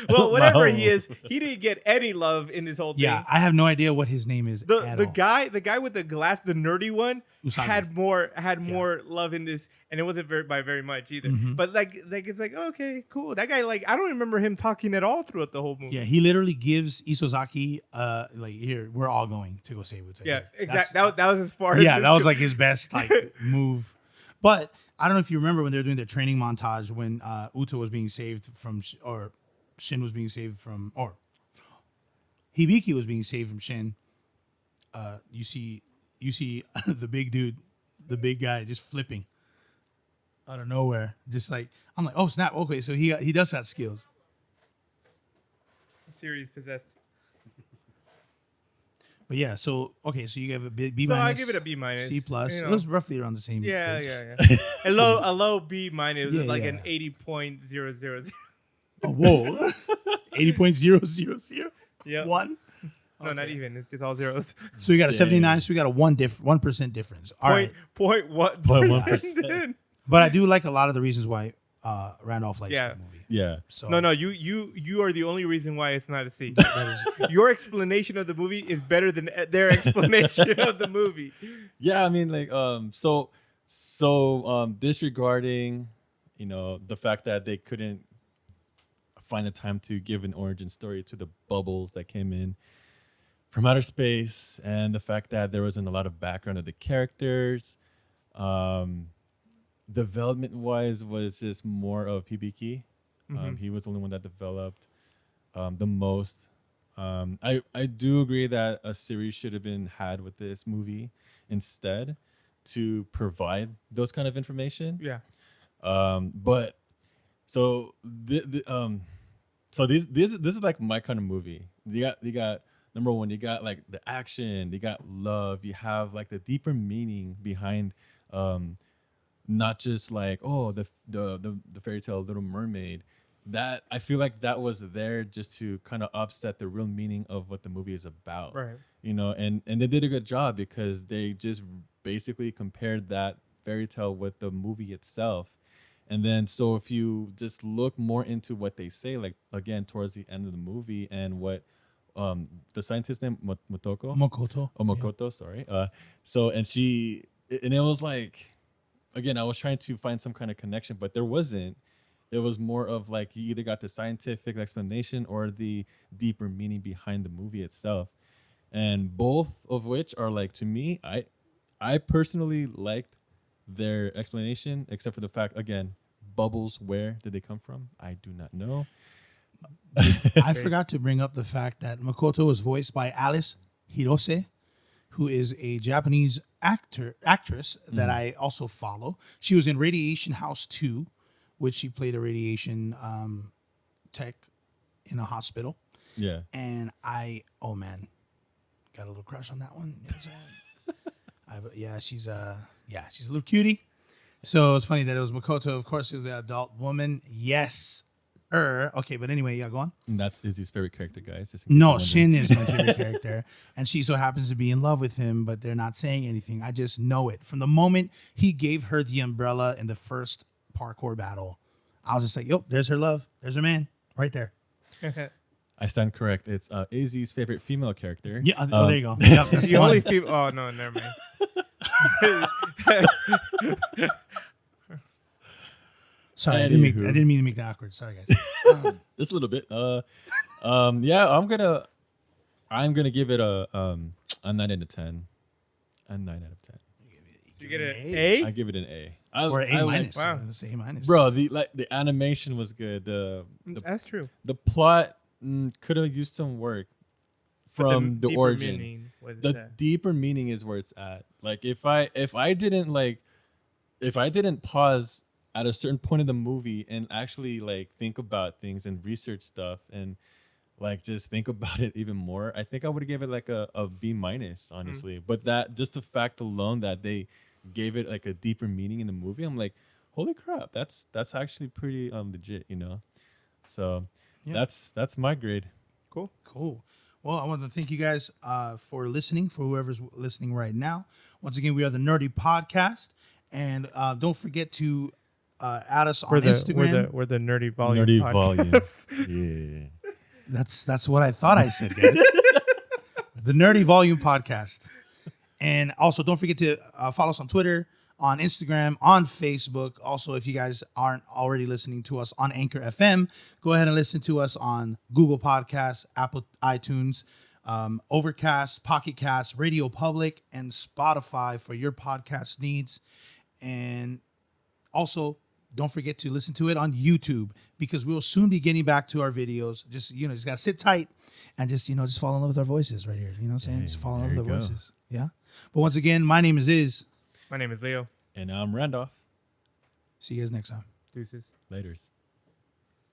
Well, whatever he home. is, he didn't get any love in this whole thing. Yeah, I have no idea what his name is. the at the all. guy with the glass, the nerdy one, Usagi. had more love in this, and it wasn't very much either. Mhm. But like it's like, okay, cool. That guy, like, I don't remember him talking at all throughout the whole movie. Yeah, he literally gives Isozaki like here, we're all going to go save Uta. Yeah, Here. exactly. That was as far as Yeah, this that was goes. like his best like move. But I don't know if you remember when they were doing their training montage when Uta was being saved from or Shin was being saved from or Hibiki was being saved from Shin. You see the big dude, the big guy just flipping out of nowhere. Just like I'm like, oh snap, okay, so he does have skills. series possessed. But yeah, so okay, so you gave a B So I minus. give it a B minus. C plus. You It know. was roughly around the same. Yeah, grade. yeah. A low B minus, Yeah, like yeah. an 80.000. Oh, whoa. 80.000. Yeah. One. No, not even. It's just all zeros. So we got a Dang. 79. So we got a 1% difference. All right. Point what? 0.1%. But I do like a lot of the reasons why Randolph likes Yeah. the movie. Yeah. So No, you are the only reason why it's not a C. that is Your explanation of the movie is better than their explanation of the movie. Yeah, I mean, like, so disregarding, the fact that they couldn't find the time to give an origin story to the bubbles that came in from outer space, and the fact that there wasn't a lot of background of the characters, development wise was just more of Hibiki. He was the only one that developed the most. I do agree that a series should have been had with this movie instead to provide those kind of information. Yeah. But so so this is like my kind of movie. You got number one, you got like the action, you got love, you have like the deeper meaning behind not just like, oh, the fairy tale Little Mermaid. That I feel like that was there just to kind of offset the real meaning of what the movie is about. Right. And they did a good job because they just basically compared that fairy tale with the movie itself. And then so if you just look more into what they say, like again towards the end of the movie, and what the scientist name Motoko Mokoto. Oh, Makoto, sorry. And it was like, again, I was trying to find some kind of connection, but there wasn't. It was more of like you either got the scientific explanation or the deeper meaning behind the movie itself. And both of which are like, to me, I personally liked their explanation, except for the fact, again, bubbles, where did they come from? I do not know. I forgot to bring up the fact that Makoto was voiced by Alice Hirose, who is a Japanese actress that I also follow. She was in Radiation House 2, which she played a radiation tech in a hospital. Yeah. And oh man, got a little crush on that one. You know what I'm saying? She's a little cutie. So it's funny that it was Makoto. Of course, it was the adult woman. Yes. Okay, but anyway, yeah, go on. And that's Izzy's favorite character, guys. just in case you're No, wondering. Shin is my favorite character. And she so happens to be in love with him, but they're not saying anything. I just know it. From the moment he gave her the umbrella in the first parkour battle, I was just like, yo, there's her love. There's her man right there. I stand correct. It's Izzy's favorite female character. Yeah, there you go. Yep, that's The the only one. female. Oh no, never mind. Sorry, I Anywho. didn't mean to make that awkward. Sorry, guys. Just a little bit. Yeah, I'm gonna give it a 9 out of 10. A 9 out of 10. You get an A? A? I give it an A. Or I A like- minus. Wow. Let's say A minus. Bro, the animation was good. That's true. The plot could have used some work But from the deeper origin. meaning was The that. deeper meaning is where it's at. Like if I didn't pause at a certain point of the movie and actually like think about things and research stuff and like just think about it even more, I think I would have gave it like a B minus, honestly. But that just the fact alone that they gave it like a deeper meaning in the movie, I'm like, holy crap, that's actually pretty legit, you know. So Yeah. that's my grade. Cool. Cool. Well, I want to thank you guys for listening, for whoever's listening right now. Once again, we are the Nerdy Podcast. And don't forget to add us on Instagram. We're the nerdy volume. Nerdy podcast. volume. Yeah. That's what I thought I said, guys. The Nerdy Volume Podcast. And also, don't forget to follow us on Twitter, on Instagram, on Facebook. Also, if you guys aren't already listening to us on Anchor FM, go ahead and listen to us on Google Podcasts, Apple iTunes, Overcast, Pocket Cast, Radio Public, and Spotify for your podcast needs. And also, don't forget to listen to it on YouTube because we'll soon be getting back to our videos. Just gotta sit tight and just fall in love with our voices right here. You know what I'm saying? Just fall in love there with our you go. voices. Yeah. But once again, my name is Iz. My name is Leo. And I'm Randolph. See you guys next time. Deuces. Laters.